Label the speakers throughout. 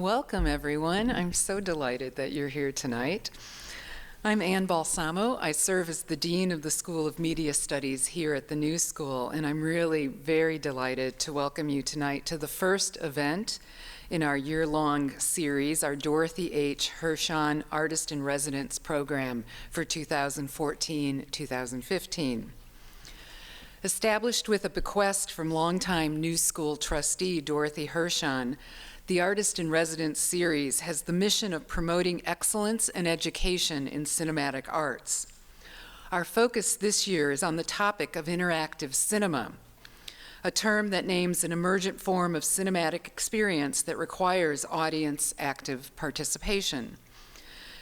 Speaker 1: Welcome, everyone. I'm so delighted that you're here tonight. I'm Ann Balsamo. I serve as the Dean of the School of Media Studies here at the New School, and I'm really very delighted to welcome you tonight to the first event in our year-long series, our Dorothy H. Hirshon Artist in Residence program for 2014-2015. Established with a bequest from longtime New School trustee Dorothy Hirshon, the Artist in Residence series has the mission of promoting excellence and education in cinematic arts. Our focus this year is on the topic of interactive cinema, a term that names an emergent form of cinematic experience that requires audience active participation.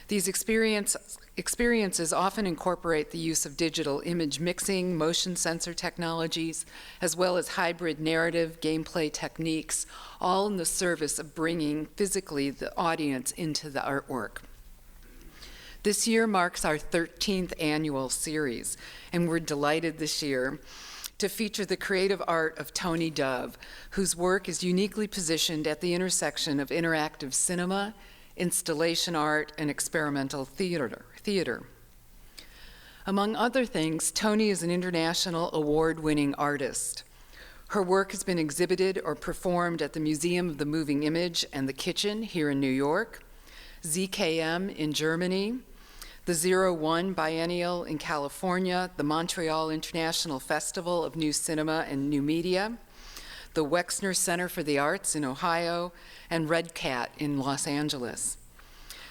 Speaker 1: These experiences often incorporate the use of digital image mixing, motion sensor technologies, as well as hybrid narrative gameplay techniques, all in the service of bringing physically the audience into the artwork. This year marks our 13th annual series, and we're delighted this year to feature the creative art of Toni, whose work is uniquely positioned at the intersection of interactive cinema, installation art, and experimental theater. Among other things, Toni is an international award-winning artist. Her work has been exhibited or performed at the Museum of the Moving Image and the Kitchen here in New York, ZKM in Germany, the 01 Biennial in California, the Montreal International Festival of New Cinema and New Media, the Wexner Center for the Arts in Ohio, and Red Cat in Los Angeles.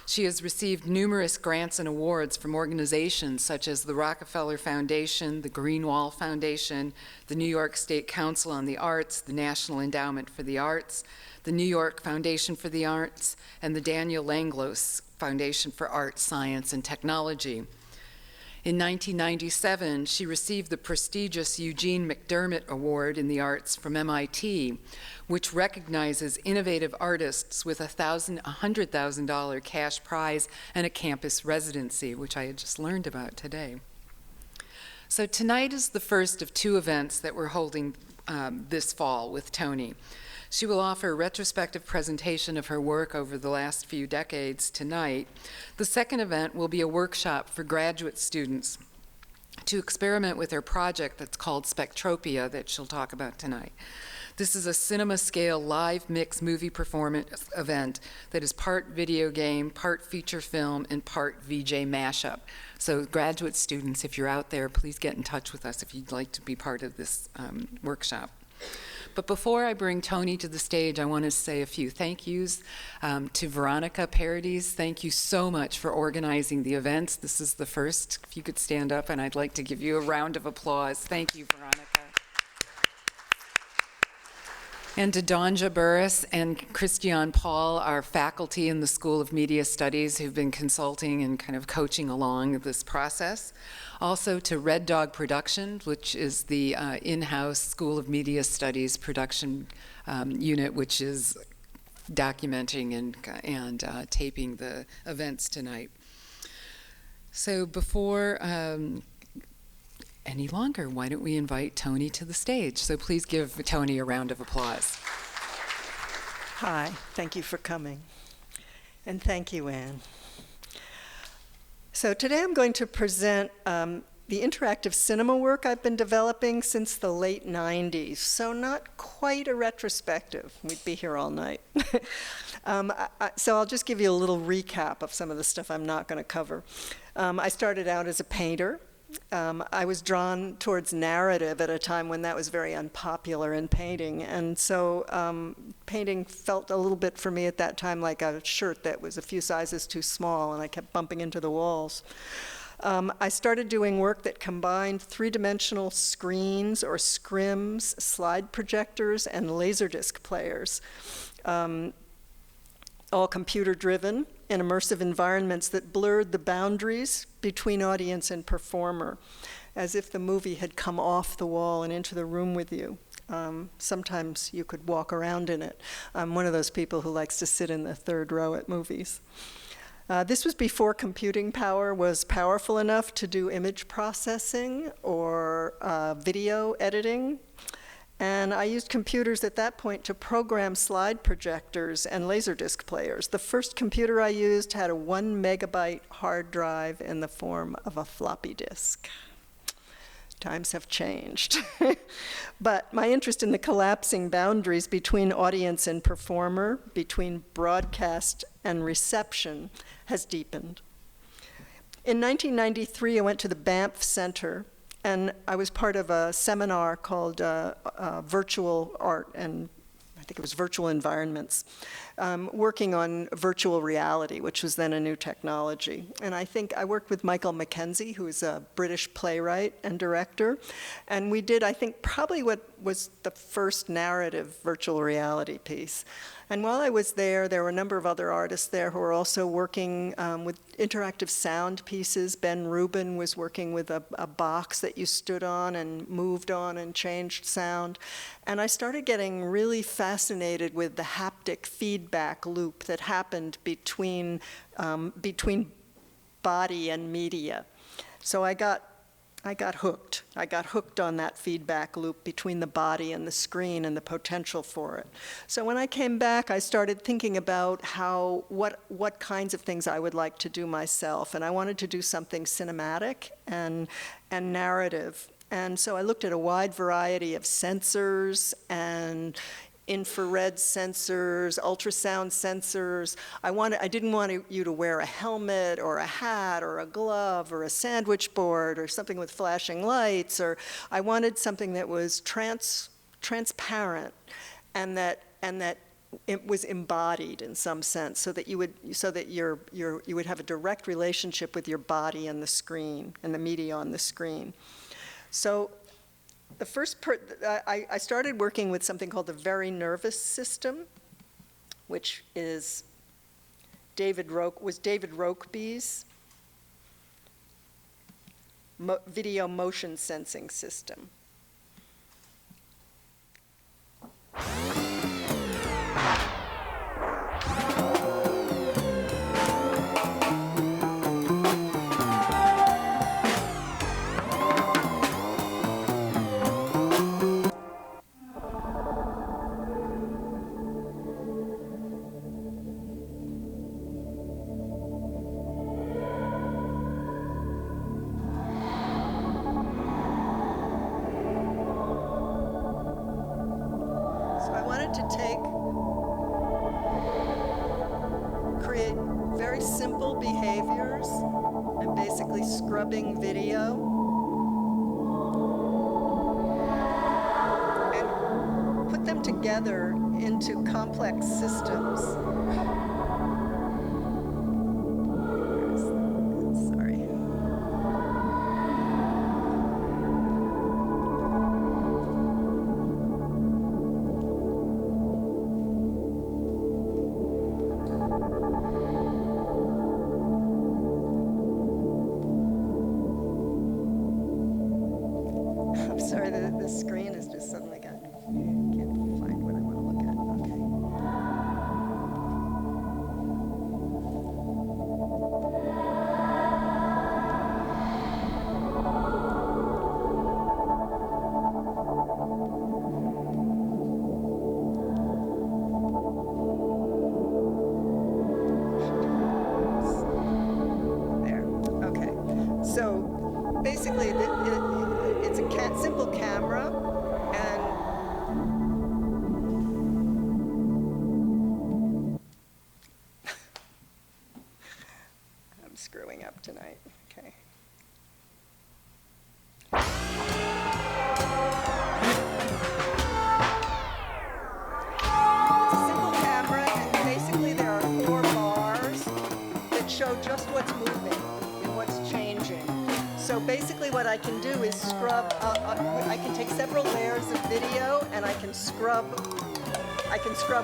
Speaker 1: She has received numerous grants and awards from organizations such as the Rockefeller Foundation, the Greenwall Foundation, the New York State Council on the Arts, the National Endowment for the Arts, the New York Foundation for the Arts, and the Daniel Langlos Foundation for Art, Science, and Technology. In 1997, she received the prestigious Eugene McDermott Award in the Arts from MIT, which recognizes innovative artists with a $100,000 cash prize and a campus residency, which I had just learned about today. So tonight is the first of two events that we're holding this fall with Toni. She will offer a retrospective presentation of her work over the last few decades tonight. The second event will be a workshop for graduate students to experiment with her project that's called Spectropia that she'll talk about tonight. This is a cinema-scale live mix movie performance event that is part video game, part feature film, and part VJ mashup. So graduate students, if you're out there, please get in touch with us if you'd like to be part of this workshop. But before I bring Toni to the stage, I want to say a few thank yous to Veronica Paradis. Thank you so much for organizing the events. This is the first. If you could stand up, and I'd like to give you a round of applause. Thank you, Veronica. And to Donja Burris and Christian Paul, our faculty in the School of Media Studies who've been consulting and kind of coaching along this process. Also to Red Dog Productions, which is the in-house School of Media Studies production unit, which is documenting and taping the events tonight. So before any longer, why don't we invite Toni to the stage? So please give Toni a round of applause.
Speaker 2: Hi, thank you for coming. And thank you, Anne. So today I'm going to present the interactive cinema work I've been developing since the late 90s. So not quite a retrospective. We'd be here all night. So I'll just give you a little recap of some of the stuff I'm not going to cover. I started out as a painter. I was drawn towards narrative at a time when that was very unpopular in painting, and so painting felt a little bit for me at that time like a shirt that was a few sizes too small, and I kept bumping into the walls. I started doing work that combined three-dimensional screens or scrims, slide projectors, and Laserdisc players, all computer-driven in immersive environments that blurred the boundaries between audience and performer, as if the movie had come off the wall and into the room with you. Sometimes you could walk around in it. I'm one of those people who likes to sit in the third row at movies. This was before computing power was powerful enough to do image processing or video editing. And I used computers at that point to program slide projectors and Laserdisc players. The first computer I used had a 1 megabyte hard drive in the form of a floppy disk. Times have changed. But my interest in the collapsing boundaries between audience and performer, between broadcast and reception, has deepened. In 1993, I went to the Banff Center, and I was part of a seminar called Virtual Art and I think it was Virtual Environments, working on virtual reality, which was then a new technology. And I think I worked with Michael Mackenzie, who is a British playwright and director, and we did, I think, probably what was the first narrative virtual reality piece. And while I was there were a number of other artists there who were also working with interactive sound pieces. Ben Rubin was working with a box that you stood on and moved on and changed sound. And I started getting really fascinated with the haptic feedback loop that happened between body and media. So I got hooked. I got hooked on that feedback loop between the body and the screen and the potential for it. So when I came back, I started thinking about what kinds of things I would like to do myself. And I wanted to do something cinematic and narrative. And so I looked at a wide variety of sensors and infrared sensors, ultrasound sensors. I didn't want you to wear a helmet or a hat or a glove or a sandwich board or something with flashing lights, or I wanted something that was transparent and that it was embodied in some sense, so that you would have a direct relationship with your body and the screen and the media on the screen. So the first I started working with something called the very nervous system, which is David Rokeby's video motion sensing system. Create very simple behaviors and basically scrubbing video and put them together into complex systems. Sorry, the screen is just suddenly got, can't find what I want to look at. Okay. There, okay. So basically, it's a simple camera, and I'm screwing up tonight. Okay. It's a simple camera, and basically there are 4 bars that show just what's moving and what's changing. So basically what I can do is scrub, I can take several layers of video and I can scrub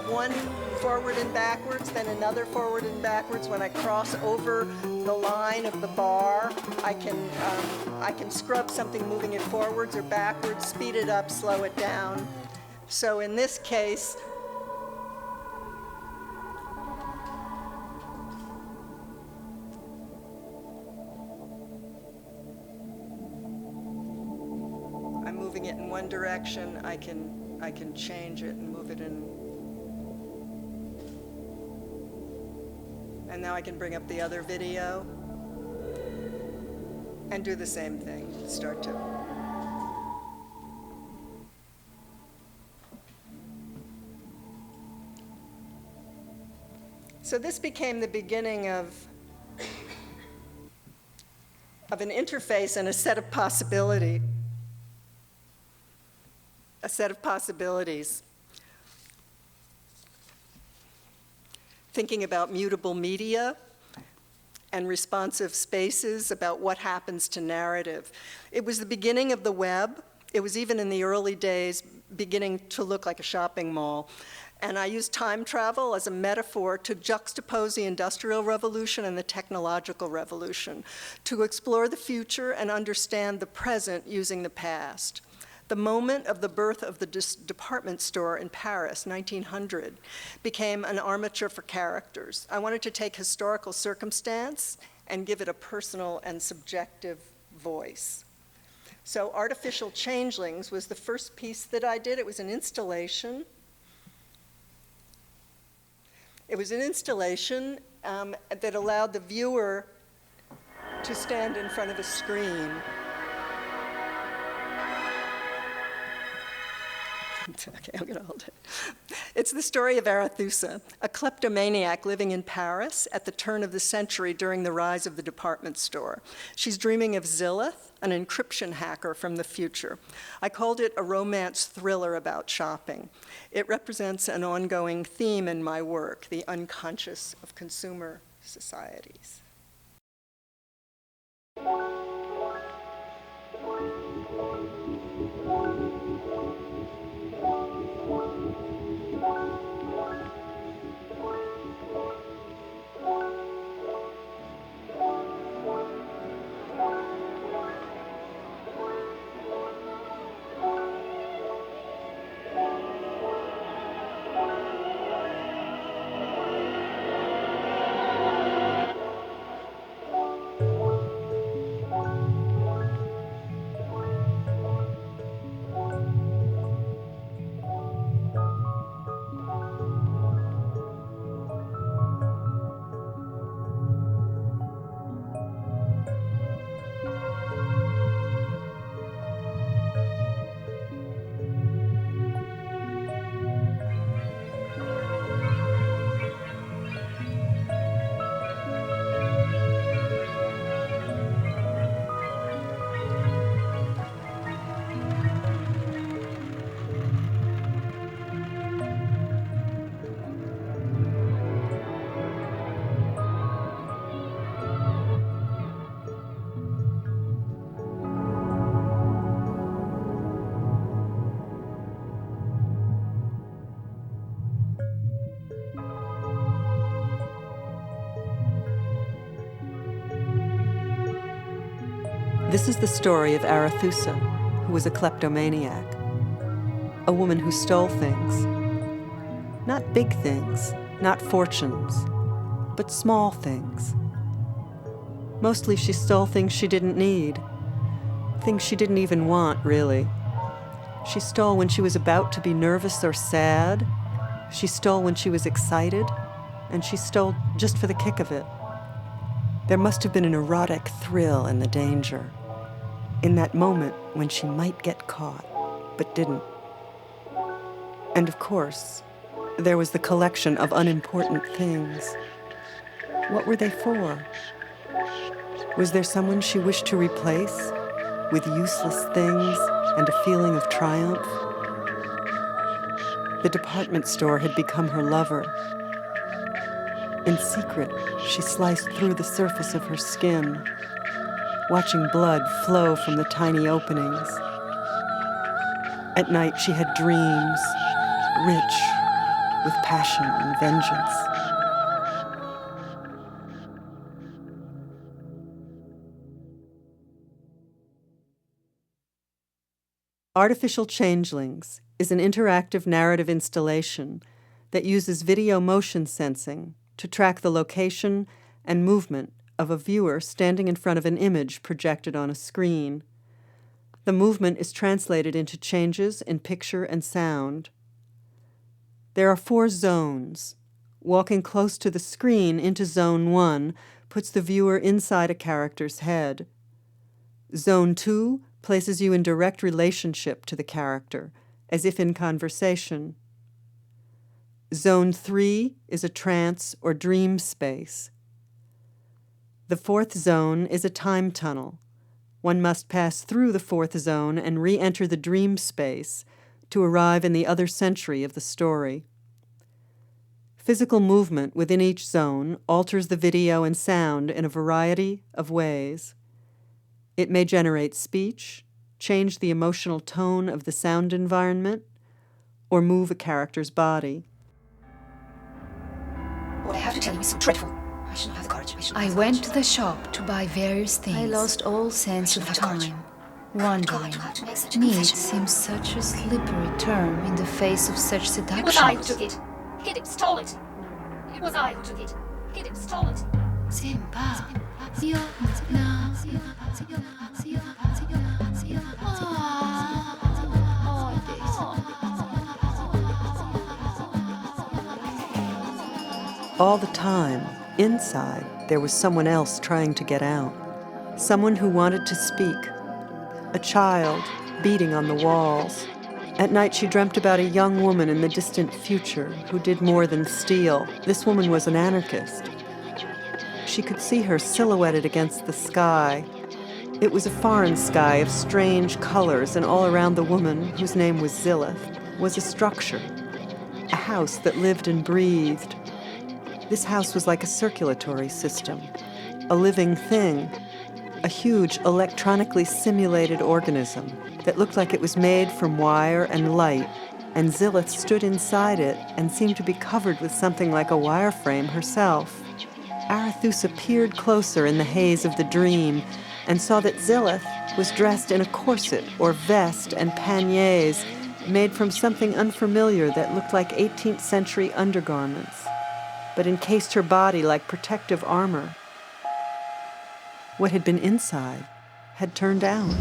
Speaker 2: one forward and backwards, then another forward and backwards. When I cross over the line of the bar, I can scrub something, moving it forwards or backwards, speed it up, slow it down. So in this case, moving it in one direction, I can I can change it and move it in. And now I can bring up the other video and do the same thing. Start to. So this became the beginning of an interface and a set of possibilities. Thinking about mutable media and responsive spaces, about what happens to narrative. It was the beginning of the web. It was even in the early days beginning to look like a shopping mall. And I used time travel as a metaphor to juxtapose the Industrial Revolution and the technological revolution, to explore the future and understand the present using the past. The moment of the birth of the department store in Paris, 1900, became an armature for characters. I wanted to take historical circumstance and give it a personal and subjective voice. So Artificial Changelings was the first piece that I did. It was an installation. It was an installation that allowed the viewer to stand in front of a screen. Okay, I'm going to hold it. It's the story of Arethusa, a kleptomaniac living in Paris at the turn of the century during the rise of the department store. She's dreaming of Zilith, an encryption hacker from the future. I called it a romance thriller about shopping. It represents an ongoing theme in my work, the unconscious of consumer societies. This is the story of Arethusa, who was a kleptomaniac, a woman who stole things. Not big things, not fortunes, but small things. Mostly she stole things she didn't need, things she didn't even want, really. She stole when she was about to be nervous or sad. She stole when she was excited, and she stole just for the kick of it. There must have been an erotic thrill in the danger, in that moment when she might get caught, but didn't. And of course, there was the collection of unimportant things. What were they for? Was there someone she wished to replace with useless things and a feeling of triumph? The department store had become her lover. In secret, she sliced through the surface of her skin, watching blood flow from the tiny openings. At night, she had dreams, rich with passion and vengeance. Artificial Changelings is an interactive narrative installation that uses video motion sensing to track the location and movement of a viewer standing in front of an image projected on a screen.
Speaker 3: The movement is translated into changes in picture and sound. There are 4 zones. Walking close to the screen into Zone 1 puts the viewer inside a character's head. Zone 2 places you in direct relationship to the character, as if in conversation. Zone 3 is a trance or dream space. The 4th zone is a time tunnel. One must pass through the 4th zone and re-enter the dream space to arrive in the other century of the story. Physical movement within each zone alters the video and sound in a variety of ways. It may generate speech, change the emotional tone of the sound environment, or move a character's body.
Speaker 4: What I have to tell you is so dreadful. I shouldn't have the courage.
Speaker 5: I went to the shop to buy various things. I lost all sense of time, wondering. Need seems such a slippery term in the face of such seduction.
Speaker 4: It was I who took it. Hid stole it. It was I who took it. Hid stole it.
Speaker 5: Simba.
Speaker 3: All the time, inside, there was someone else trying to get out. Someone who wanted to speak. A child beating on the walls. At night, she dreamt about a young woman in the distant future who did more than steal. This woman was an anarchist. She could see her silhouetted against the sky. It was a foreign sky of strange colors, and all around the woman, whose name was Zilith, was a structure, a house that lived and breathed. This house was like a circulatory system, a living thing, a huge electronically simulated organism that looked like it was made from wire and light, and Zilith stood inside it and seemed to be covered with something like a wireframe herself. Arethusa peered closer in the haze of the dream and saw that Zilith was dressed in a corset or vest and panniers made from something unfamiliar that looked like 18th century undergarments, but encased her body like protective armor. What had been inside had turned out.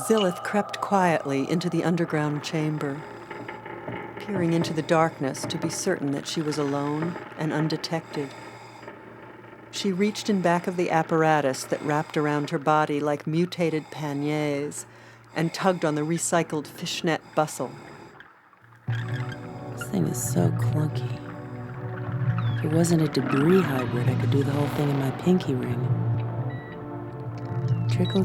Speaker 3: Zilith crept quietly into the underground chamber, peering into the darkness to be certain that she was alone and undetected. She reached in back of the apparatus that wrapped around her body like mutated panniers and tugged on the recycled fishnet bustle.
Speaker 6: This thing is so clunky. If it wasn't a debris hybrid, I could do the whole thing in my pinky ring. Trickle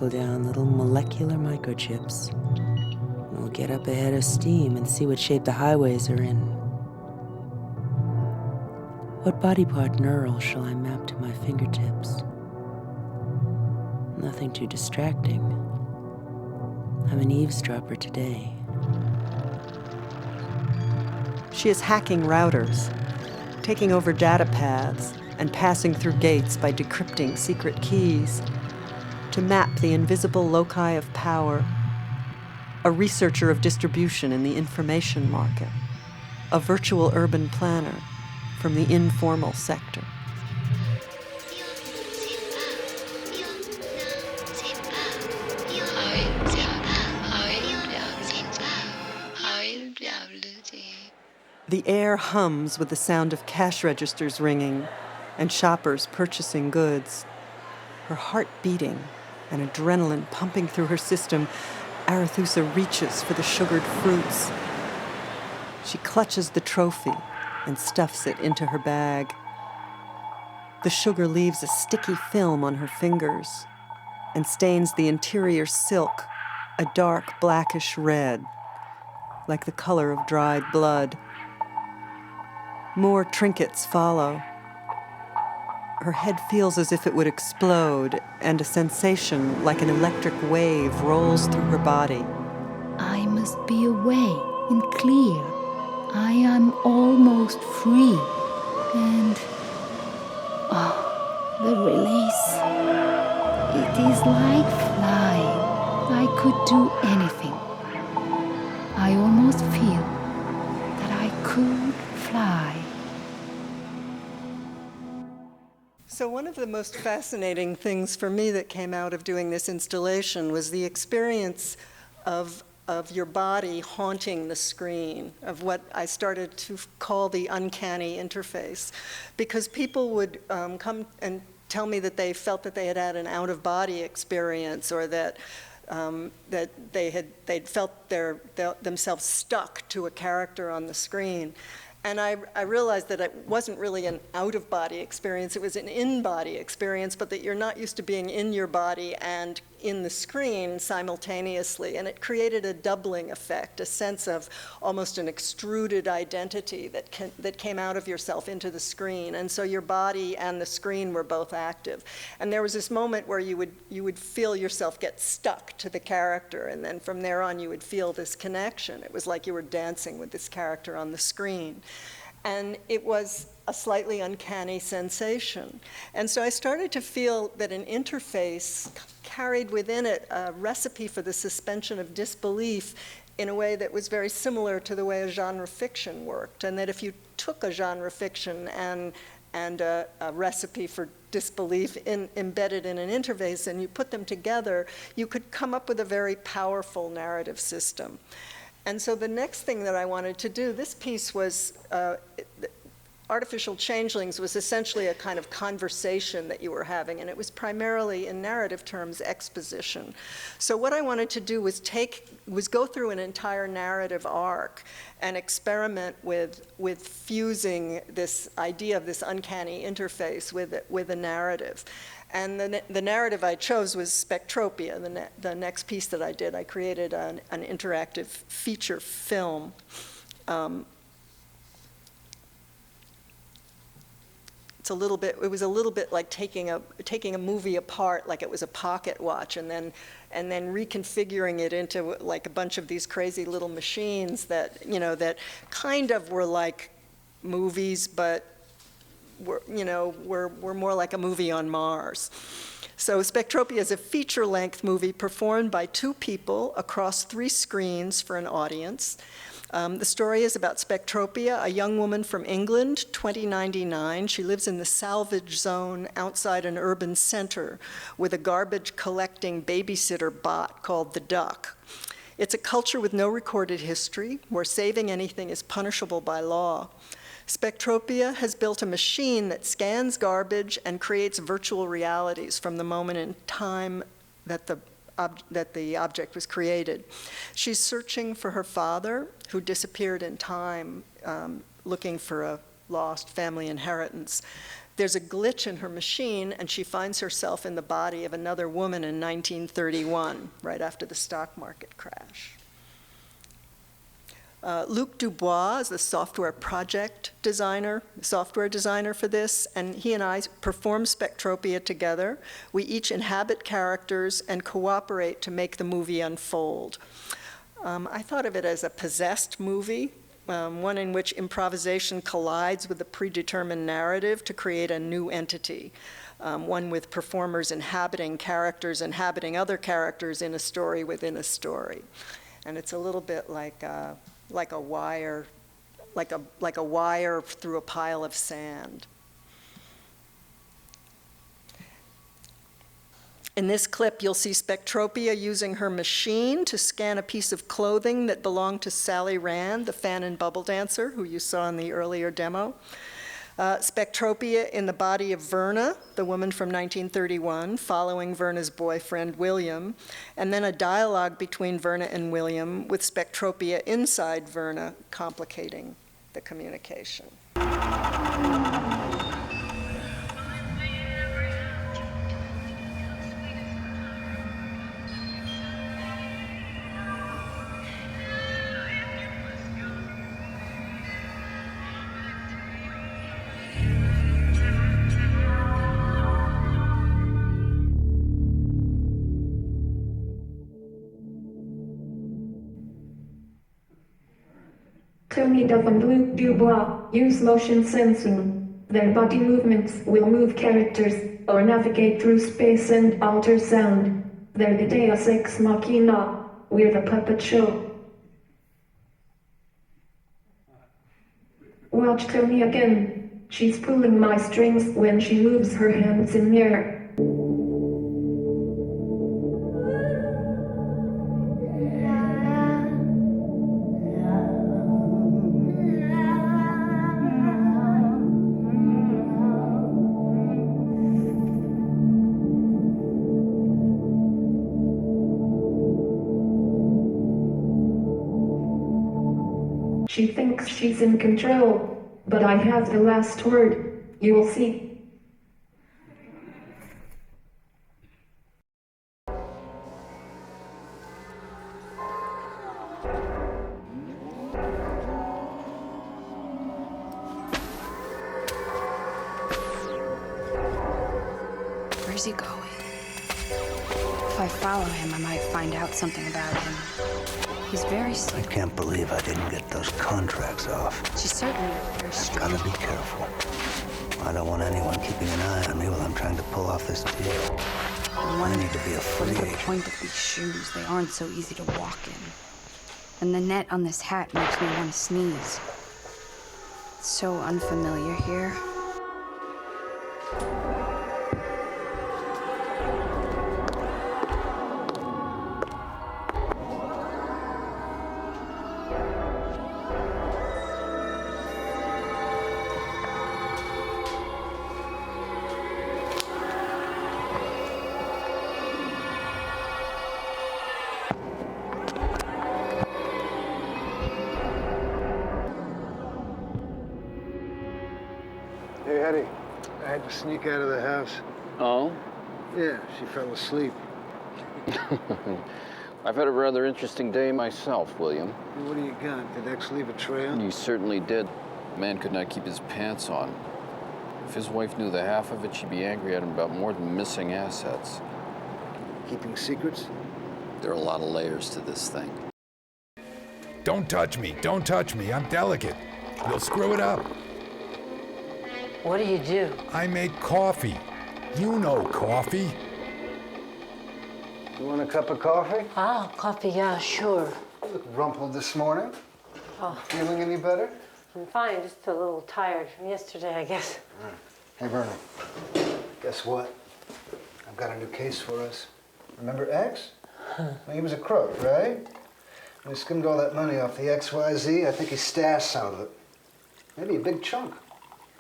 Speaker 6: down, little molecular microchips. We'll get up ahead of steam and see what shape the highways are in. What body part neural shall I map to my fingertips? Nothing too distracting. I'm an eavesdropper today.
Speaker 3: She is hacking routers, taking over data paths, and passing through gates by decrypting secret keys to map the invisible loci of power. A researcher of distribution in the information market, a virtual urban planner from the informal sector. The air hums with the sound of cash registers ringing and shoppers purchasing goods. Her heart beating and adrenaline pumping through her system, Arethusa reaches for the sugared fruits. She clutches the trophy, and stuffs it into her bag. The sugar leaves a sticky film on her fingers and stains the interior silk a dark blackish red, like the color of dried blood. More trinkets follow. Her head feels as if it would explode, and a sensation like an electric wave rolls through her body.
Speaker 5: I must be away and clear. I am almost free. And the release. It is like flying. I could do anything. I almost feel that I could fly.
Speaker 2: So one of the most fascinating things for me that came out of doing this installation was the experience of your body haunting the screen, of what I started to call the uncanny interface. Because people would come and tell me that they felt that they had had an out-of-body experience, or that they'd felt themselves stuck to a character on the screen. And I realized that it wasn't really an out-of-body experience, it was an in-body experience, but that you're not used to being in your body and in the screen simultaneously. And it created a doubling effect, a sense of almost an extruded identity that came out of yourself into the screen. And so your body and the screen were both active. And there was this moment where you would feel yourself get stuck to the character, and then from there on you would feel this connection. It was like you were dancing with this character on the screen. And it was a slightly uncanny sensation. And so I started to feel that an interface carried within it a recipe for the suspension of disbelief in a way that was very similar to the way a genre fiction worked. And that if you took a genre fiction and a recipe for disbelief embedded in an interface and you put them together, you could come up with a very powerful narrative system. And so the next thing that I wanted to do, this piece was, Artificial Changelings was essentially a kind of conversation that you were having, and it was primarily, in narrative terms, exposition. So what I wanted to do was go through an entire narrative arc and experiment with fusing this idea of this uncanny interface with a narrative. And the narrative I chose was Spectropia, the next piece that I did. I created an interactive feature film. It was a little bit like taking a movie apart like it was a pocket watch, and then reconfiguring it into like a bunch of these crazy little machines that kind of were like movies, but were more like a movie on Mars. So Spectropia is a feature-length movie performed by two people across 3 screens for an audience. The story is about Spectropia, a young woman from England, 2099. She lives in the salvage zone outside an urban center with a garbage-collecting babysitter bot called the Duck. It's a culture with no recorded history, where saving anything is punishable by law. Spectropia has built a machine that scans garbage and creates virtual realities from the moment in time that the object was created. She's searching for her father, who disappeared in time, looking for a lost family inheritance. There's a glitch in her machine, and she finds herself in the body of another woman in 1931, right after the stock market crash. Luc Dubois is the software designer for this, and he and I perform Spectropia together. We each inhabit characters and cooperate to make the movie unfold. I thought of it as a possessed movie, one in which improvisation collides with the predetermined narrative to create a new entity, one with performers inhabiting characters, inhabiting other characters in a story within a story. And it's a little bit like a wire through a pile of sand. In this clip, you'll see Spectropia using her machine to scan a piece of clothing that belonged to Sally Rand, the fan and bubble dancer, who you saw in the earlier demo. Spectropia in the body of Verna, the woman from 1931, following Verna's boyfriend, William, and then a dialogue between Verna and William with Spectropia inside Verna, complicating the communication.
Speaker 7: Toni and Luke Dubois use motion sensing. Their body movements will move characters or navigate through space and alter sound. They're the Deus Ex Machina. We're the puppet show. Watch Toni again. She's pulling my strings when she moves her hands in air. She thinks she's in control, but I have the last word. You will see.
Speaker 8: Where's he going? If I follow him, I might find out something about him. He's very
Speaker 9: I
Speaker 8: sick.
Speaker 9: can't believe I didn't get those contracts off.
Speaker 8: She's certainly very
Speaker 9: I've
Speaker 8: strange.
Speaker 9: got to be careful. I don't want anyone keeping an eye on me while I'm trying to pull off this deal. I need to be a free
Speaker 8: What's the
Speaker 9: agent.
Speaker 8: point of these shoes? They aren't so easy to walk in. And the net on this hat makes me want to sneeze. It's so unfamiliar here.
Speaker 10: Hey, Hetty, I had to sneak out of the house.
Speaker 11: Oh?
Speaker 10: Yeah, she fell asleep.
Speaker 11: I've had a rather interesting day myself, William.
Speaker 10: Hey, what do you got? Did X leave a trail?
Speaker 11: You certainly did. The man could not keep his pants on. If his wife knew the half of it, she'd be angry at him about more than missing assets.
Speaker 10: Keeping secrets?
Speaker 11: There are a lot of layers to this thing.
Speaker 12: Don't touch me. Don't touch me. I'm delicate. You'll screw it up.
Speaker 13: What do you do?
Speaker 12: I make coffee. You know coffee.
Speaker 10: You want a cup of coffee?
Speaker 13: Ah, coffee, yeah, sure.
Speaker 10: You look rumpled this morning.
Speaker 13: Oh.
Speaker 10: Feeling any better?
Speaker 13: I'm fine, just a little tired from yesterday, I guess.
Speaker 10: Hey, Vernon. Guess what? I've got a new case for us. Remember X? Well, he was a crook, right? When he skimmed all that money off the XYZ, I think he stashed some of it. Maybe a big chunk.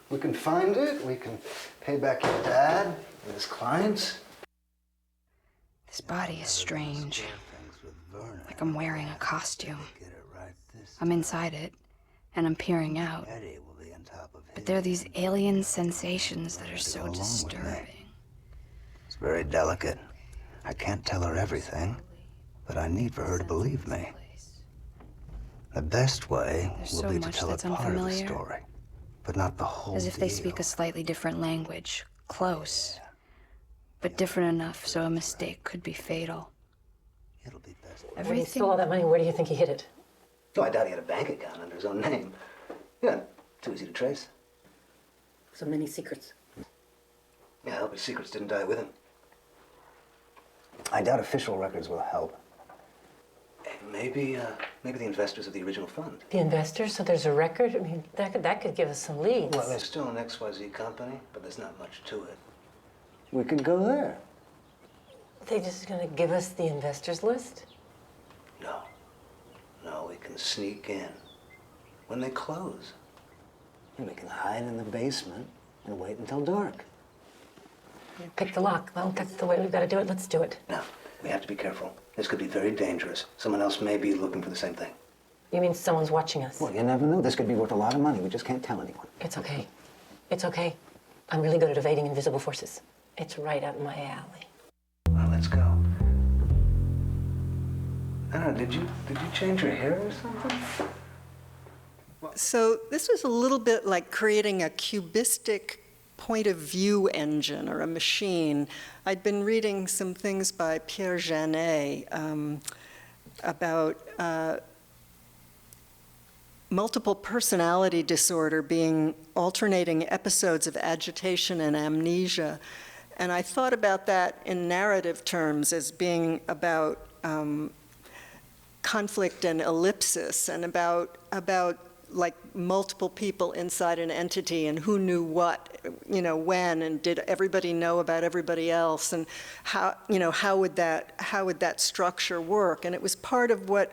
Speaker 10: We can find it, we can pay back your dad and his clients.
Speaker 8: This body is strange. Like I'm wearing a costume. I'm inside it, and I'm peering out. But there are these alien sensations that are so disturbing.
Speaker 9: It's very delicate. I can't tell her everything, but I need for her to believe me. The best way
Speaker 8: There's
Speaker 9: will
Speaker 8: so
Speaker 9: be to
Speaker 8: much
Speaker 9: tell a
Speaker 8: that's
Speaker 9: part of the
Speaker 8: unfamiliar.
Speaker 9: story, but not the whole
Speaker 8: As if they
Speaker 9: deal.
Speaker 8: speak a slightly different language. Close. But different enough so a mistake could be fatal.
Speaker 13: When he stole all that money, where do you think he hid it?
Speaker 9: No, I doubt he had a bank account under his own name. Yeah, too easy to trace.
Speaker 13: So many secrets.
Speaker 9: Yeah, I hope his secrets didn't die with him. I doubt official records will help. Maybe the investors of the original fund.
Speaker 13: The investors, so there's a record? I mean, that could give us some leads.
Speaker 9: Well, there's still an XYZ company, but there's not much to it. We could go there.
Speaker 13: They just gonna give us the investors list?
Speaker 9: No, we can sneak in when they close. And we can hide in the basement and wait until dark.
Speaker 13: Pick the lock. Well, that's the way we've got to do it. Let's do it.
Speaker 9: Now, we have to be careful. This could be very dangerous. Someone else may be looking for the same thing.
Speaker 13: You mean someone's watching us?
Speaker 9: Well, you never know. This could be worth a lot of money. We just can't tell anyone.
Speaker 13: It's okay. It's okay. I'm really good at evading invisible forces. It's right up my alley.
Speaker 9: Well, let's go. I don't know, did you change your hair or something?
Speaker 2: So this was a little bit like creating a cubistic point of view engine or a machine. I'd been reading some things by Pierre Janet about multiple personality disorder being alternating episodes of agitation and amnesia. And I thought about that in narrative terms as being about conflict and ellipsis, and about like multiple people inside an entity and who knew what, when, and did everybody know about everybody else, and how would that structure work? And it was part of what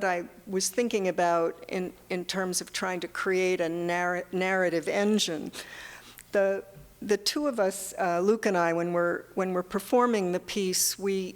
Speaker 2: I was thinking about in terms of trying to create a narrative engine. The two of us, Luke and I, when we're performing the piece, we're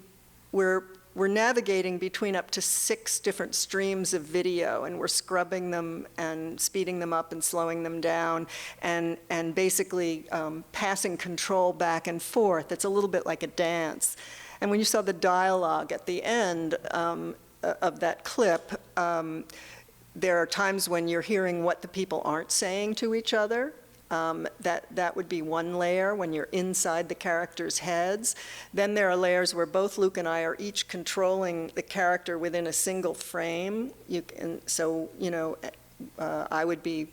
Speaker 2: navigating between up to 6 different streams of video, and we're scrubbing them and speeding them up and slowing them down, and basically passing control back and forth. It's a little bit like a dance. And when you saw the dialogue at the end of that clip, there are times when you're hearing what the people aren't saying to each other. That would be one layer when you're inside the characters' heads. Then there are layers where both Luke and I are each controlling the character within a single frame. I would be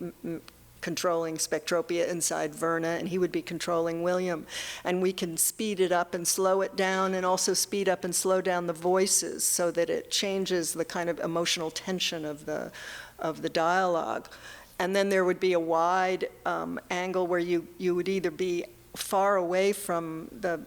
Speaker 2: controlling Spectropia inside Verna, and he would be controlling William. And we can speed it up and slow it down, and also speed up and slow down the voices so that it changes the kind of emotional tension of the dialogue. And then there would be a wide angle where you would either be far away from the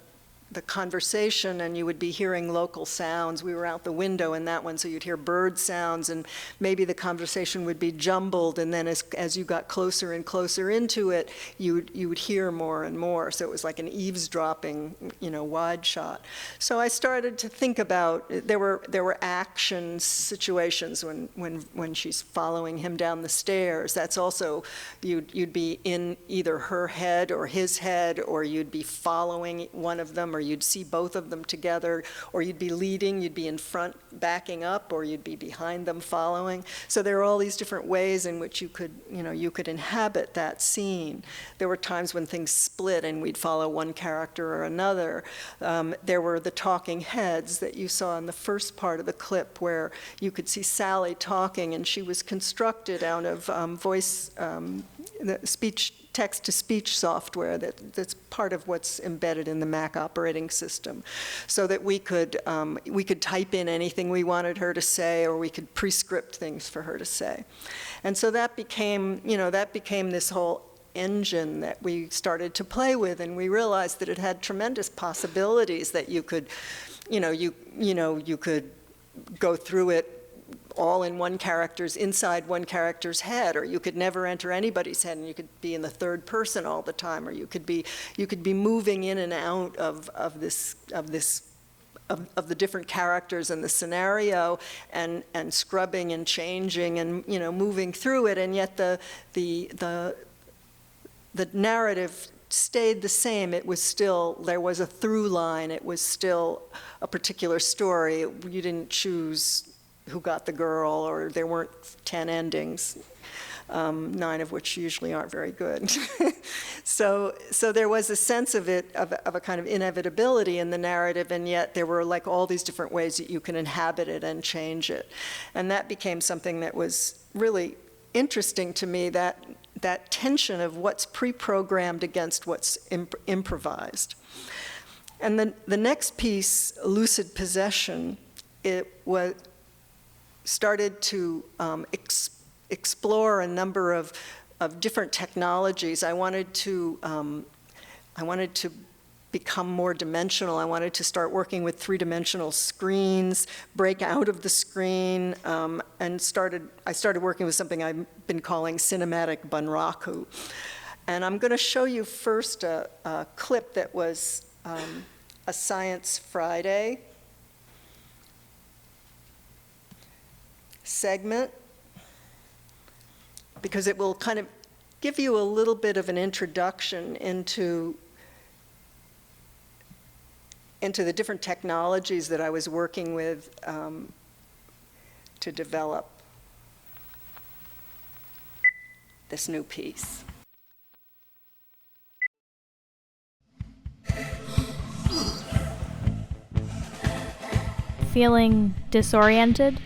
Speaker 2: conversation and you would be hearing local sounds. We were out the window in that one, so you'd hear bird sounds, and maybe the conversation would be jumbled, and then as you got closer and closer into it, you would hear more and more. So it was like an eavesdropping, wide shot. So I started to think about, there were action situations when she's following him down the stairs. That's also, you'd be in either her head or his head, or you'd be following one of them, or you'd see both of them together, or you'd be leading, you'd be in front backing up, or you'd be behind them following. So there are all these different ways in which you could inhabit that scene. There were times when things split and we'd follow one character or another. There were the talking heads that you saw in the first part of the clip, where you could see Sally talking, and she was constructed out of text-to-speech software that's part of what's embedded in the Mac operating system, so that we could type in anything we wanted her to say, or we could prescript things for her to say. And so that became this whole engine that we started to play with, and we realized that it had tremendous possibilities, that you could go through it all in inside one character's head, or you could never enter anybody's head, and you could be in the third person all the time, or you could be moving in and out of the different characters in the scenario, and scrubbing and changing and moving through it, and yet the narrative stayed the same. There was a through line. It was still a particular story. You didn't choose who got the girl, or there weren't 10 endings, 9 of which usually aren't very good. So there was a sense of it, of a kind of inevitability in the narrative, and yet there were like all these different ways that you can inhabit it and change it. And that became something that was really interesting to me, that tension of what's pre-programmed against what's improvised. And the next piece, Lucid Possession, it started to explore a number of different technologies. I wanted to become more dimensional. I wanted to start working with 3-dimensional screens, break out of the screen, and I started working with something I've been calling cinematic bunraku. And I'm going to show you first a clip that was a Science Friday segment because it will kind of give you a little bit of an introduction into the different technologies that I was working with to develop this new piece.
Speaker 14: Feeling disoriented?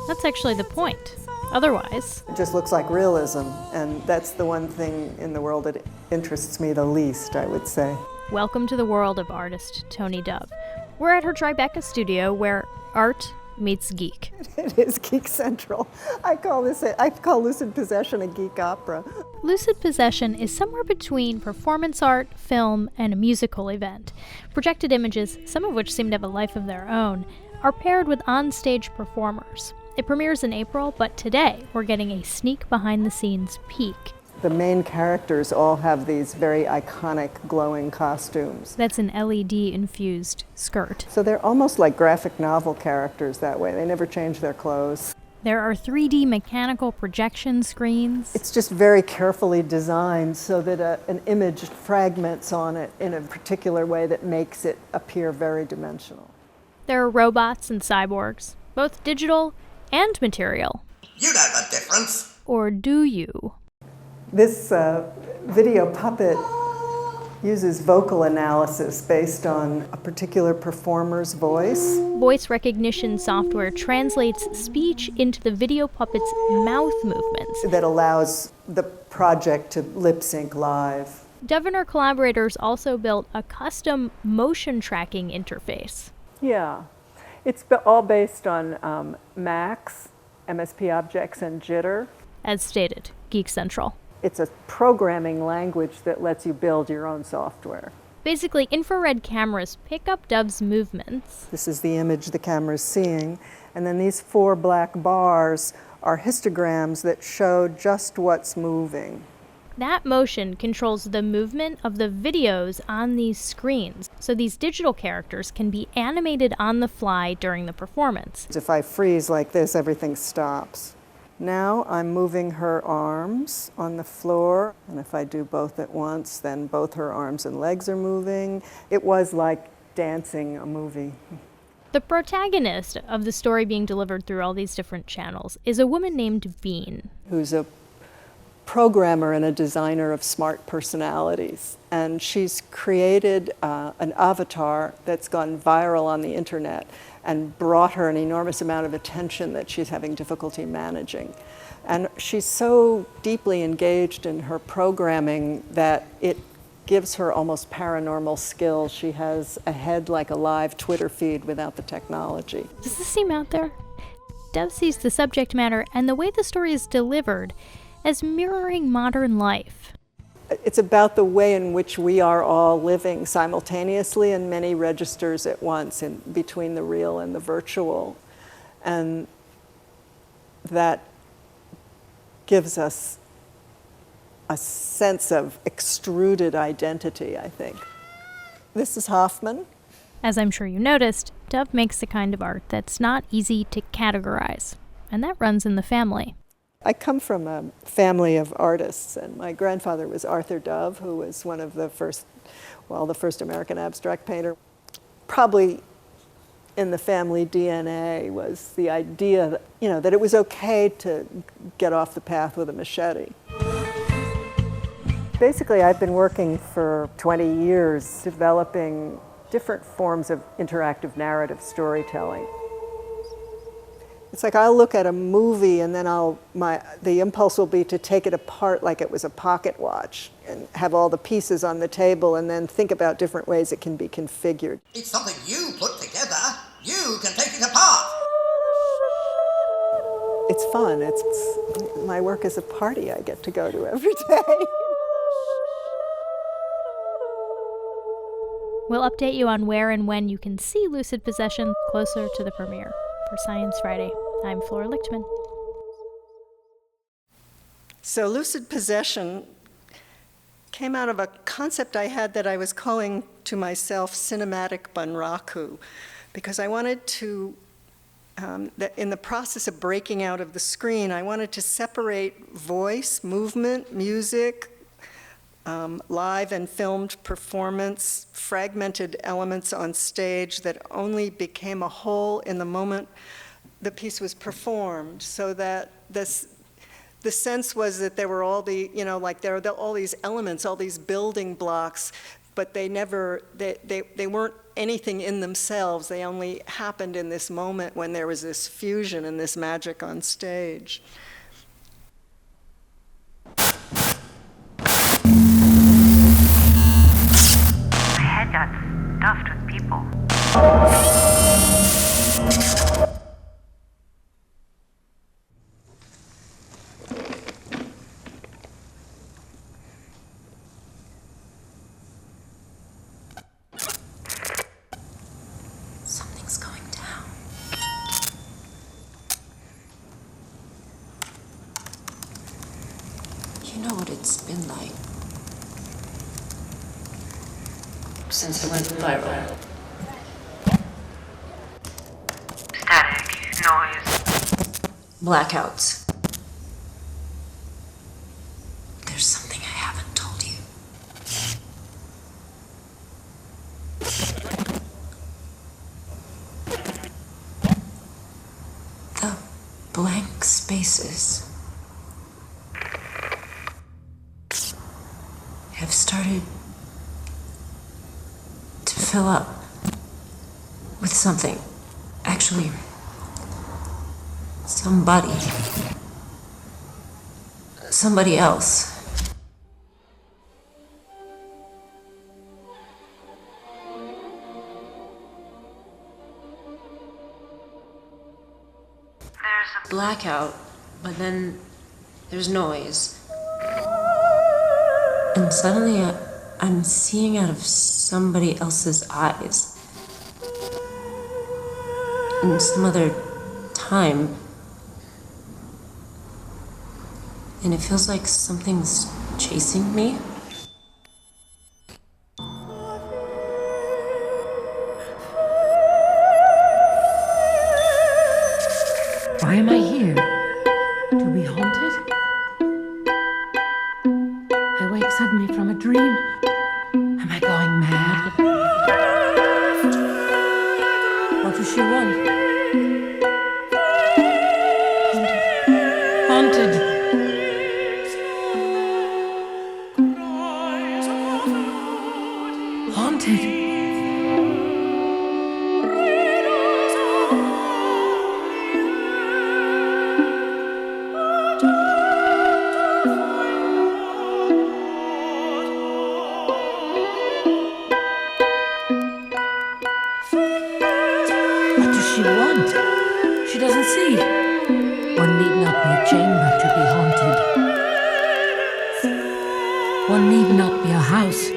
Speaker 14: That's actually the point. Otherwise,
Speaker 3: it just looks like realism, and that's the one thing in the world that interests me the least, I would say.
Speaker 14: welcome to the world of artist Toni Dove. We're at her Tribeca studio where art meets geek.
Speaker 3: It is geek central. I call Lucid Possession a geek opera.
Speaker 14: Lucid Possession is somewhere between performance art, film, and a musical event. Projected images, some of which seem to have a life of their own, are paired with on-stage performers. It premieres in April, but today we're getting a sneak behind-the-scenes peek.
Speaker 3: The main characters all have these very iconic glowing costumes.
Speaker 14: That's an LED-infused skirt.
Speaker 3: So they're almost like graphic novel characters that way. They never change their clothes.
Speaker 14: There are 3D mechanical projection screens.
Speaker 3: It's just very carefully designed so that an image fragments on it in a particular way that makes it appear very dimensional.
Speaker 14: There are robots and cyborgs, both digital and material.
Speaker 15: You know the difference.
Speaker 14: Or do you?
Speaker 3: This video puppet uses vocal analysis based on a particular performer's voice.
Speaker 14: Voice recognition software translates speech into the video puppet's mouth movements.
Speaker 3: That allows the project to lip sync live.
Speaker 14: Dove and her collaborators also built a custom motion tracking interface.
Speaker 3: Yeah, it's all based on Max, MSP objects, and jitter.
Speaker 14: As stated, Geek Central.
Speaker 3: It's a programming language that lets you build your own software.
Speaker 14: Basically, infrared cameras pick up Dove's movements.
Speaker 3: This is the image the camera's seeing, and then these 4 black bars are histograms that show just what's moving.
Speaker 14: That motion controls the movement of the videos on these screens, so these digital characters can be animated on the fly during the performance.
Speaker 3: If I freeze like this, everything stops. Now I'm moving her arms on the floor, and if I do both at once, then both her arms and legs are moving. It was like dancing a movie.
Speaker 14: The protagonist of the story being delivered through all these different channels is a woman named Bean,
Speaker 3: who's a programmer and a designer of smart personalities. And she's created an avatar that's gone viral on the internet and brought her an enormous amount of attention that she's having difficulty managing. And she's so deeply engaged in her programming that it gives her almost paranormal skills. She has a head like a live Twitter feed without the technology.
Speaker 14: Does this seem out there? Dove sees the subject matter and the way the story is delivered as mirroring modern life.
Speaker 3: It's about the way in which we are all living simultaneously in many registers at once, in between the real and the virtual. And that gives us a sense of extruded identity, I think. This is Hoffman.
Speaker 14: As I'm sure you noticed, Dove makes the kind of art that's not easy to categorize, and that runs in the family.
Speaker 3: I come from a family of artists, and my grandfather was Arthur Dove, who was one of the first American abstract painter. Probably in the family DNA was the idea that, that it was okay to get off the path with a machete. Basically, I've been working for 20 years developing different forms of interactive narrative storytelling. It's like I'll look at a movie and then the impulse will be to take it apart like it was a pocket watch and have all the pieces on the table and then think about different ways it can be configured.
Speaker 15: It's something you put together. You can take it apart.
Speaker 3: It's fun. My work is a party I get to go to every day.
Speaker 14: We'll update you on where and when you can see Lucid Possession closer to the premiere. For Science Friday, I'm Flora Lichtman.
Speaker 2: So Lucid Possession came out of a concept I had that I was calling to myself cinematic bunraku, because I wanted to that in the process of breaking out of the screen, I wanted to separate voice, movement, music, live and filmed performance, fragmented elements on stage that only became a whole in the moment the piece was performed, so that the sense was that there were all the, like there were all these elements, all these building blocks, but they weren't anything in themselves. They only happened in this moment when there was this fusion and this magic on stage.
Speaker 16: My head got stuffed with people.
Speaker 6: Something's going down. You know what it's been like since it went viral.
Speaker 16: Static, noise.
Speaker 6: Blackouts. There's something I haven't told you. The blank spaces have started to fill up with something. Actually, somebody else.
Speaker 16: There's a
Speaker 6: blackout, but then there's noise. And suddenly I'm seeing out of somebody else's eyes. In some other time. And it feels like something's chasing me.
Speaker 17: Why am I here? To be haunted? I wake suddenly from a dream. Am I going mad? What does she want? Haunted. Haunted. She want? She doesn't see. One need not be a chamber to be haunted. One need not be a house.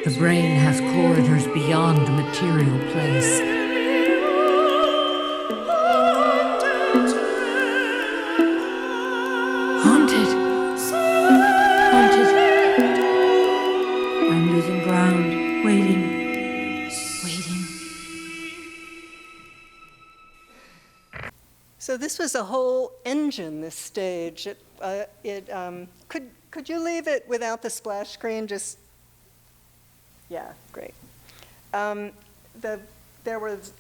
Speaker 17: The brain has corridors beyond material place. Haunted. Haunted. I'm losing ground, waiting.
Speaker 2: So this was a whole engine, this stage. Could you leave it without the splash screen? Just, yeah, great. There was,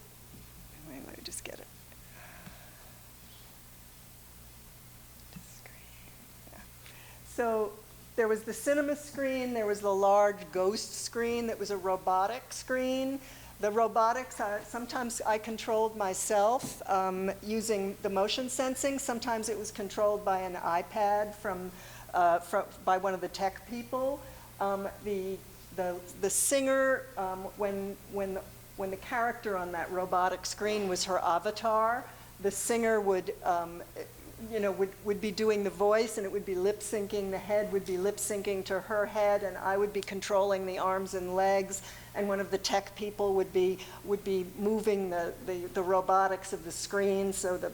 Speaker 2: wait, let me just get it. Yeah. So there was the cinema screen, there was the large ghost screen that was a robotic screen. The robotics, sometimes I controlled myself using the motion sensing. Sometimes it was controlled by an iPad by one of the tech people. The singer, when the character on that robotic screen was her avatar, the singer would be doing the voice, and it would be lip syncing. The head would be lip syncing to her head, and I would be controlling the arms and legs. And one of the tech people would be moving the robotics of the screen, so the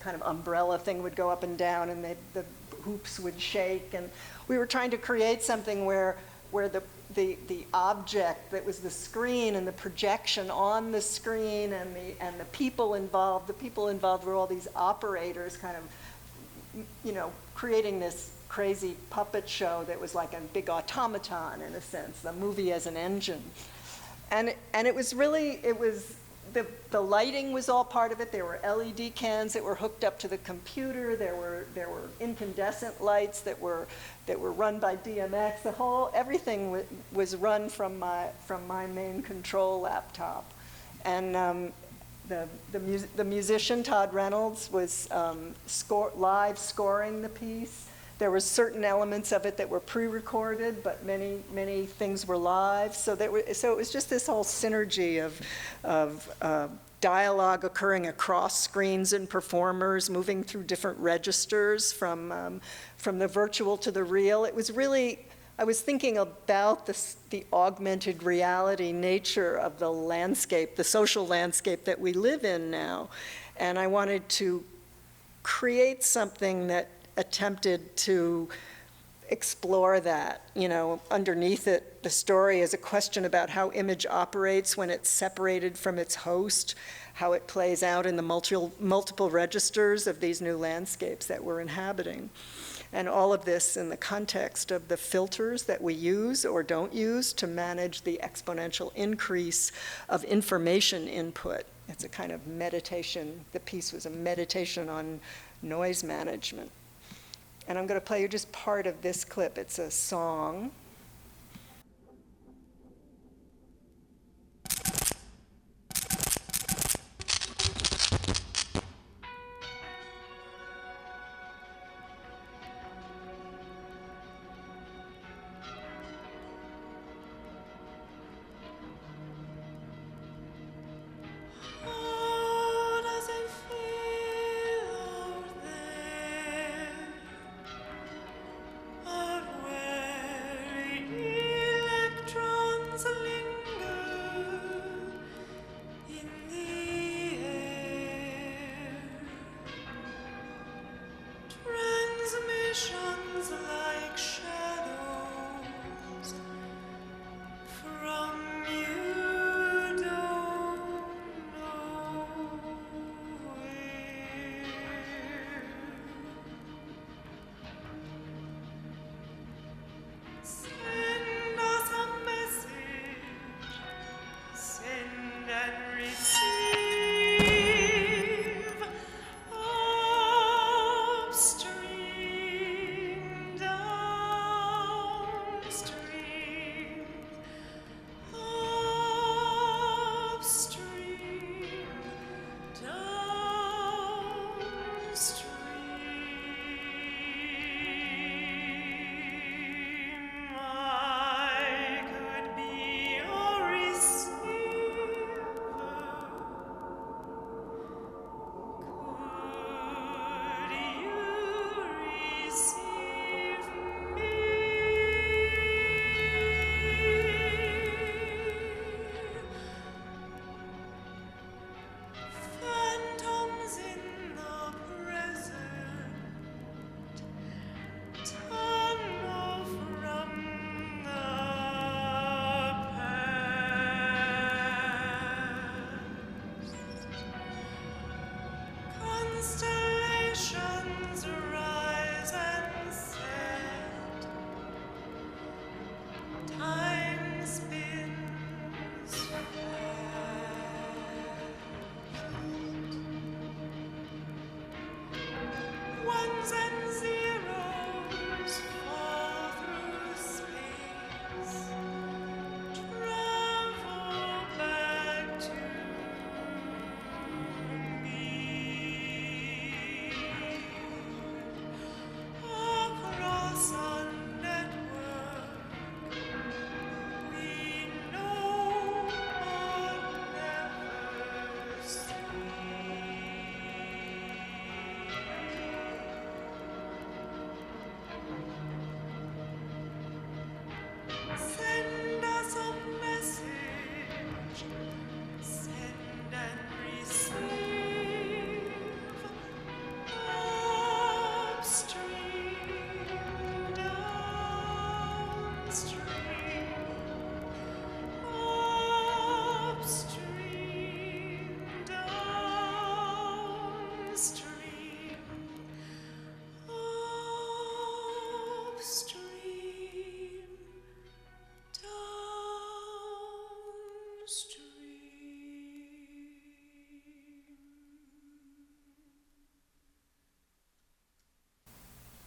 Speaker 2: kind of umbrella thing would go up and down, and the hoops would shake. And we were trying to create something where the object that was the screen and the projection on the screen and the people involved. The people involved were all these operators kind of, you know, creating this crazy puppet show that was like a big automaton in a sense, the movie as an engine. And it was really, the lighting was all part of it. There were LED cans that were hooked up to the computer. There were incandescent lights that were run by DMX. Everything was run from my main control laptop. And the musician Todd Reynolds was live scoring the piece. There were certain elements of it that were pre-recorded, but many things were live. So it was just this whole synergy of dialogue occurring across screens and performers, moving through different registers from the virtual to the real. It was really, I was thinking about the augmented reality nature of the landscape, the social landscape that we live in now. And I wanted to create something that attempted to explore that. You know, underneath it, the story is a question about how image operates when it's separated from its host, how it plays out in the multiple registers of these new landscapes that we're inhabiting. And all of this in the context of the filters that we use or don't use to manage the exponential increase of information input. It's a kind of meditation. The piece was a meditation on noise management. And I'm going to play you just part of this clip. It's a song.
Speaker 18: Very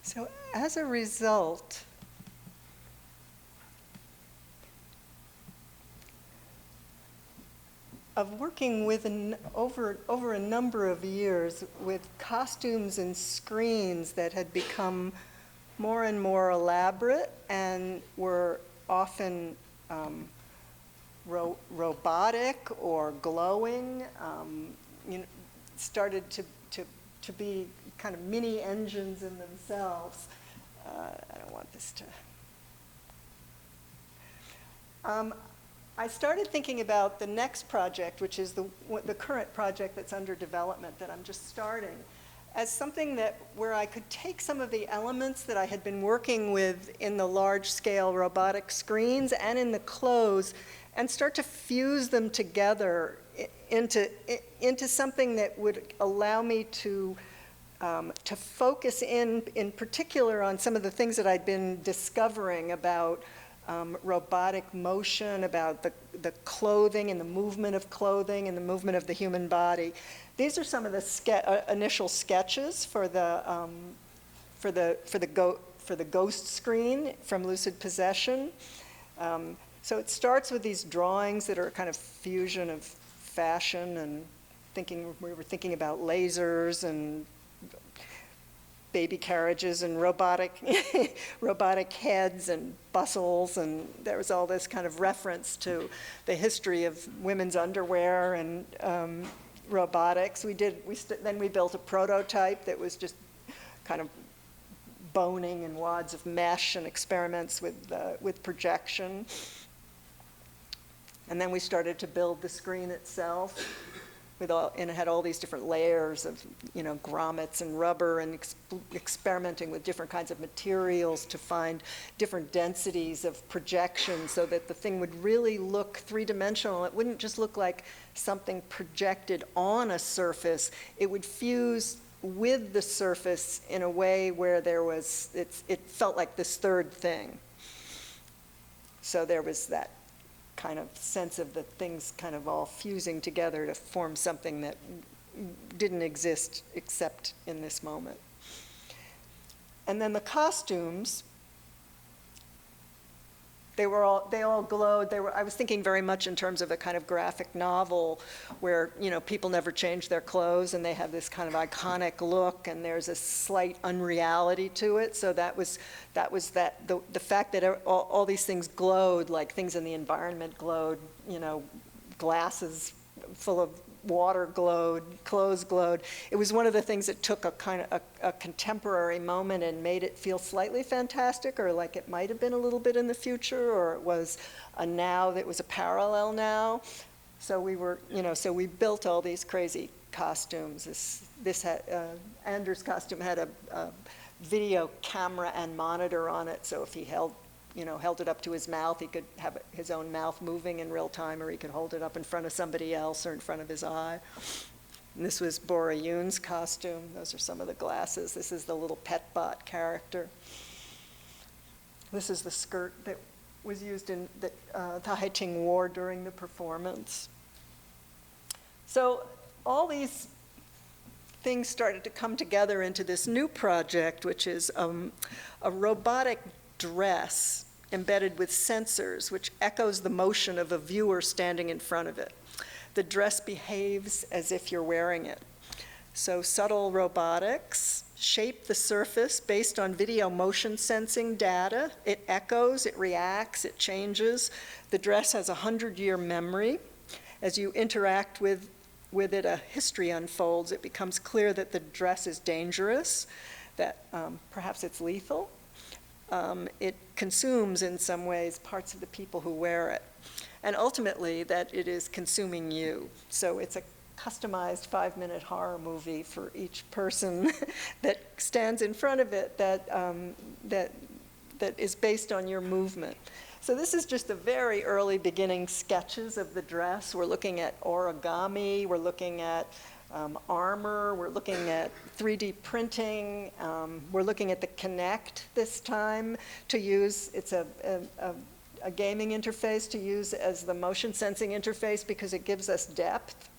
Speaker 2: So as a result, of working with over a number of years with costumes and screens that had become more and more elaborate and were often robotic or glowing, started to be kind of mini engines in themselves. I don't want this to... I started thinking about the next project, which is the current project that's under development that I'm just starting, as something where I could take some of the elements that I had been working with in the large-scale robotic screens and in the clothes and start to fuse them together into something that would allow me to focus in particular on some of the things that I'd been discovering about robotic motion, about the clothing and the movement of clothing and the movement of the human body. These are some of the initial sketches for the ghost screen from Lucid Possession. So it starts with these drawings that are a kind of fusion of fashion and we were thinking about lasers and baby carriages and robotic heads and bustles, and there was all this kind of reference to the history of women's underwear and robotics. Then we built a prototype that was just kind of boning and wads of mesh and experiments with projection. And then we started to build the screen itself. And it had all these different layers of, grommets and rubber and experimenting with different kinds of materials to find different densities of projection so that the thing would really look three-dimensional. It wouldn't just look like something projected on a surface. It would fuse with the surface in a way where it felt like this third thing. So there was that kind of sense of the things kind of all fusing together to form something that didn't exist except in this moment. And then the costumes, they all glowed. I was thinking very much in terms of a kind of graphic novel where, people never change their clothes and they have this kind of iconic look and there's a slight unreality to it. So the fact that all these things glowed, like things in the environment glowed, glasses full of water glowed, clothes glowed. It was one of the things that took a kind of a contemporary moment and made it feel slightly fantastic, or like it might have been a little bit in the future, or it was a now that was a parallel now. So we built all these crazy costumes. Anders' costume had a video camera and monitor on it, so if he held it up to his mouth, he could have his own mouth moving in real time, or he could hold it up in front of somebody else or in front of his eye. And this was Bora Yoon's costume. Those are some of the glasses. This is the little Petbot character. This is the skirt that was used in the Haiteng War during the performance. So all these things started to come together into this new project, which is a robotic dress embedded with sensors, which echoes the motion of a viewer standing in front of it. The dress behaves as if you're wearing it. So subtle robotics shape the surface based on video motion sensing data. It echoes, it reacts, it changes. The dress has a 100-year memory. As you interact with it, a history unfolds. It becomes clear that the dress is dangerous, that perhaps it's lethal. It consumes, in some ways, parts of the people who wear it. And ultimately, that it is consuming you. So it's a customized 5-minute horror movie for each person that stands in front of it that is based on your movement. So this is just the very early beginning sketches of the dress. We're looking at origami, we're looking at armor, we're looking at 3D printing, we're looking at the Kinect this time to use. It's a gaming interface to use as the motion sensing interface because it gives us depth.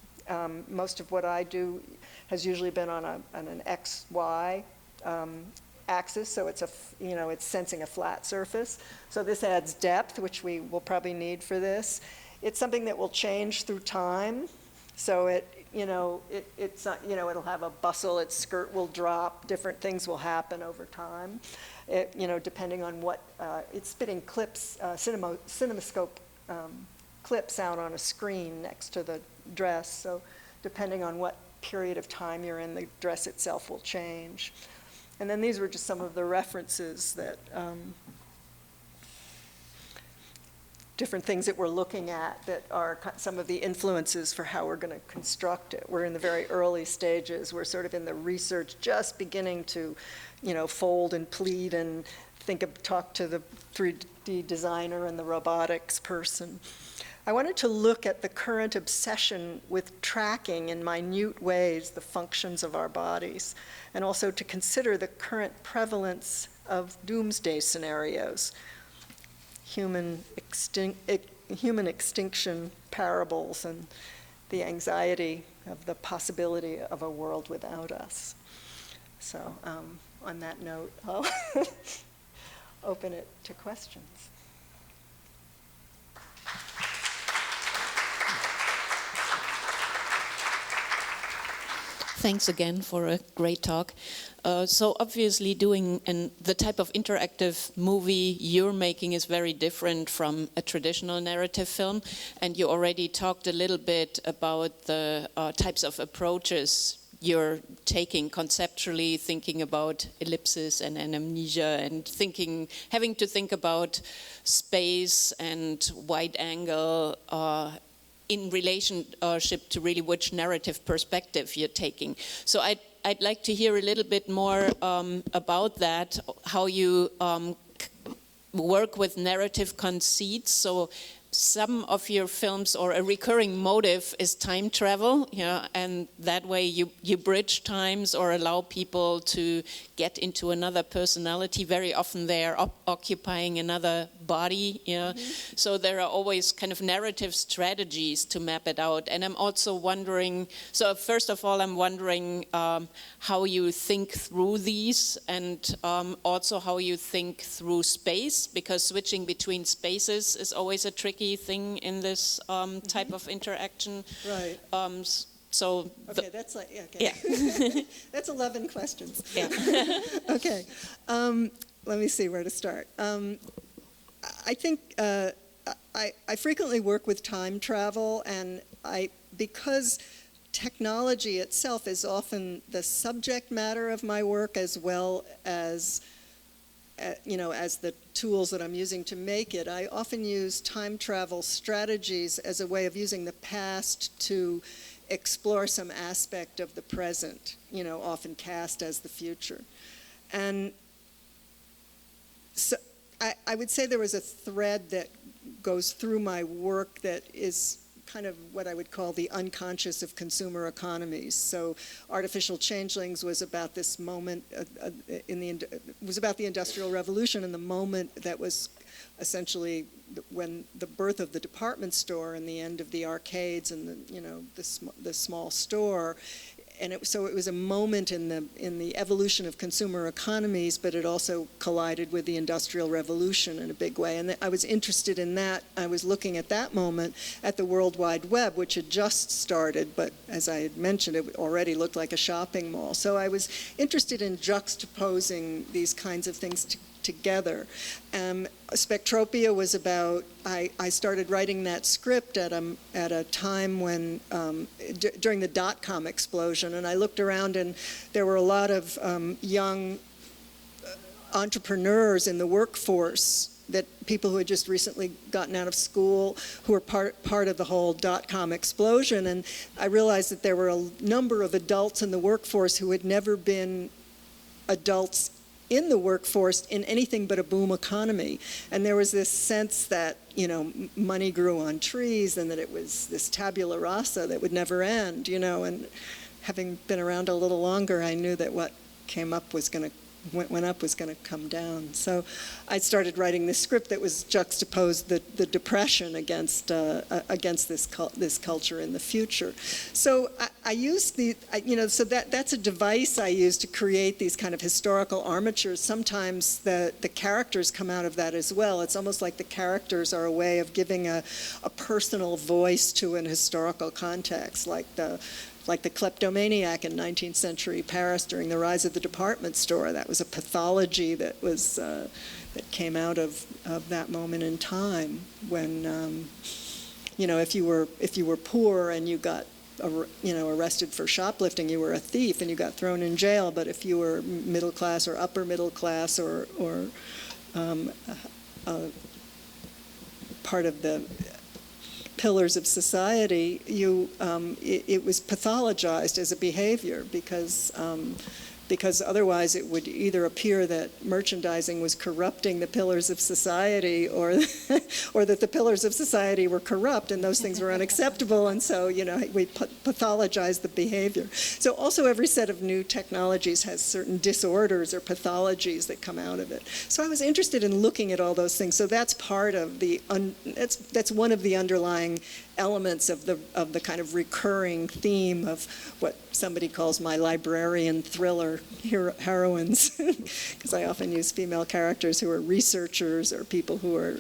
Speaker 2: Most of what I do has usually been on an XY axis, so it's it's sensing a flat surface. So this adds depth, which we will probably need for this. It's something that will change through time. So it's not, it'll have a bustle, its skirt will drop, different things will happen over time. Depending on what, it's spitting clips, cinemascope clips out on a screen next to the dress. So depending on what period of time you're in, the dress itself will change. And then these were just some of the references that, different things that we're looking at that are some of the influences for how we're going to construct it. We're in the very early stages. We're sort of in the research, just beginning to, fold and pleat and talk to the 3D designer and the robotics person. I wanted to look at the current obsession with tracking in minute ways the functions of our bodies, and also to consider the current prevalence of doomsday scenarios, human extinction parables, and the anxiety of the possibility of a world without us. So on that note, I'll open it to questions.
Speaker 18: Thanks again for a great talk. So obviously doing the type of interactive movie you're making is very different from a traditional narrative film. And you already talked a little bit about the types of approaches you're taking conceptually, thinking about ellipsis and amnesia, and having to think about space and wide angle in relationship to really which narrative perspective you're taking. So I'd like to hear a little bit more about that, how you work with narrative conceits. So some of your films, or a recurring motive, is time travel, and that way you bridge times or allow people to get into another personality. Very often they are occupying another body, So there are always kind of narrative strategies to map it out. And I'm also wondering, so first of all, I'm wondering how you think through these, and also how you think through space, because switching between spaces is always a tricky thing in this type of interaction.
Speaker 2: Right.
Speaker 18: So
Speaker 2: that's like, yeah. That's 11 questions.
Speaker 18: Yeah.
Speaker 2: Okay. Let me see where to start. I think I frequently work with time travel, and because technology itself is often the subject matter of my work, as well as as the tools that I'm using to make it, I often use time travel strategies as a way of using the past to explore some aspect of the present, often cast as the future. And so I would say there was a thread that goes through my work that is kind of what I would call the unconscious of consumer economies. So Artificial Changelings was about this moment was about the Industrial Revolution, and the moment that was essentially when the birth of the department store and the end of the arcades and the small store. And so it was a moment in the evolution of consumer economies, but it also collided with the Industrial Revolution in a big way. And I was interested in that. I was looking at that moment at the World Wide Web, which had just started, but as I had mentioned, it already looked like a shopping mall. So I was interested in juxtaposing these kinds of things together. Spectropia was about, I started writing that script at a time when, during the dot-com explosion, and I looked around and there were a lot of young entrepreneurs in the workforce, that people who had just recently gotten out of school, who were part of the whole dot-com explosion, and I realized that there were a number of adults in the workforce who had never been adults in the workforce in anything but a boom economy. And there was this sense that, money grew on trees, and that it was this tabula rasa that would never end, and having been around a little longer, I knew that what came up was going to went up was going to come down. So I started writing this script that was juxtaposed the depression against this culture in the future. So I used so that's a device I use to create these kind of historical armatures. Sometimes the characters come out of that as well. It's almost like the characters are a way of giving a personal voice to an historical context, like the kleptomaniac in 19th century Paris during the rise of the department store. That was a pathology that was that came out of that moment in time when if you were poor and you got arrested for shoplifting, you were a thief and you got thrown in jail. But if you were middle class or upper middle class or part of the pillars of society, it was pathologized as a behavior because otherwise it would either appear that merchandising was corrupting the pillars of society, or that the pillars of society were corrupt and those things were unacceptable, and so we pathologized the behavior. So also every set of new technologies has certain disorders or pathologies that come out of it. So I was interested in looking at all those things. So that's part of that's one of the underlying elements of the kind of recurring theme of what somebody calls my librarian thriller heroines, because I often use female characters who are researchers or people who are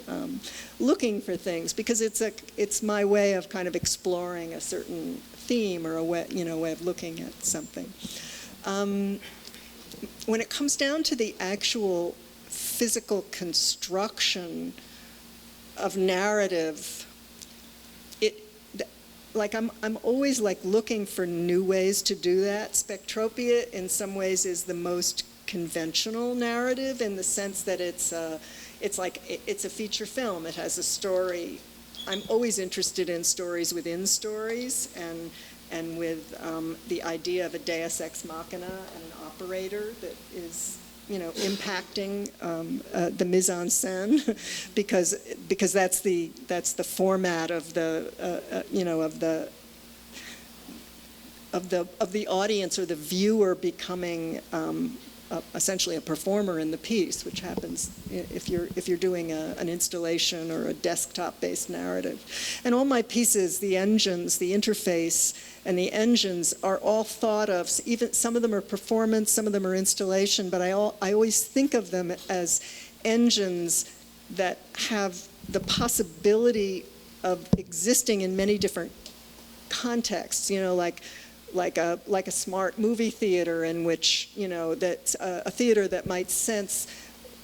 Speaker 2: looking for things, because it's my way of kind of exploring a certain theme or a way of looking at something. When it comes down to the actual physical construction of narrative, I'm always looking for new ways to do that. Spectropia in some ways is the most conventional narrative in the sense that it's a feature film. It has a story. I'm always interested in stories within stories, and with the idea of a deus ex machina and an operator that is impacting the mise en scène, because that's the format of the audience or the viewer becoming essentially a performer in the piece, which happens if you're doing an installation or a desktop-based narrative. And all my pieces, the engines, the interface, and the engines are all thought of. Even some of them are performance, some of them are installation, but I always think of them as engines that have the possibility of existing in many different contexts. Like a smart movie theater in which that's a theater that might sense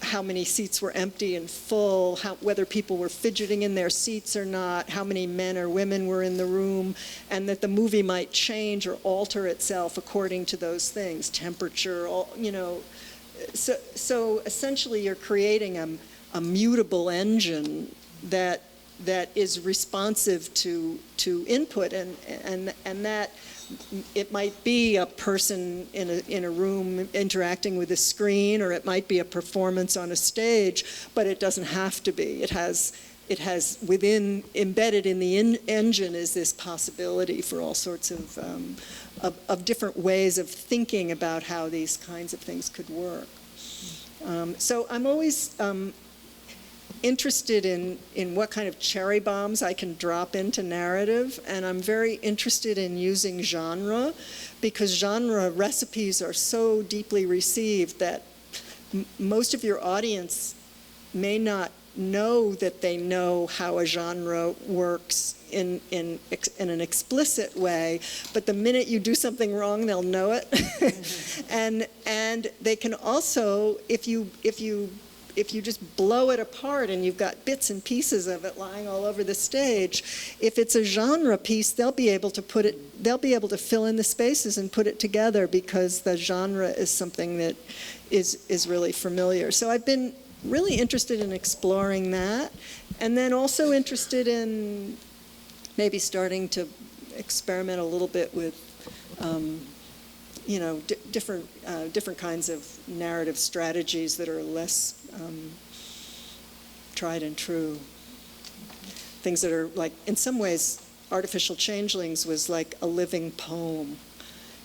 Speaker 2: how many seats were empty and full, whether people were fidgeting in their seats or not, how many men or women were in the room, and that the movie might change or alter itself according to those things, temperature, So essentially you're creating a mutable engine that is responsive to input, and that it might be a person in a room interacting with a screen, or it might be a performance on a stage, but it doesn't have to be. It has within, embedded in the engine is this possibility for all sorts of different ways of thinking about how these kinds of things could work. So I'm always interested in what kind of cherry bombs I can drop into narrative, and I'm very interested in using genre, because genre recipes are so deeply received that most of your audience may not know that they know how a genre works in an explicit way, but the minute you do something wrong, they'll know it. and they can also, if you just blow it apart and you've got bits and pieces of it lying all over the stage, if it's a genre piece, they'll be able to fill in the spaces and put it together, because the genre is something that is really familiar. So I've been really interested in exploring that, and then also interested in maybe starting to experiment a little bit with different kinds of narrative strategies that are less tried and true. Things that are like, in some ways, Artificial Changelings was like a living poem.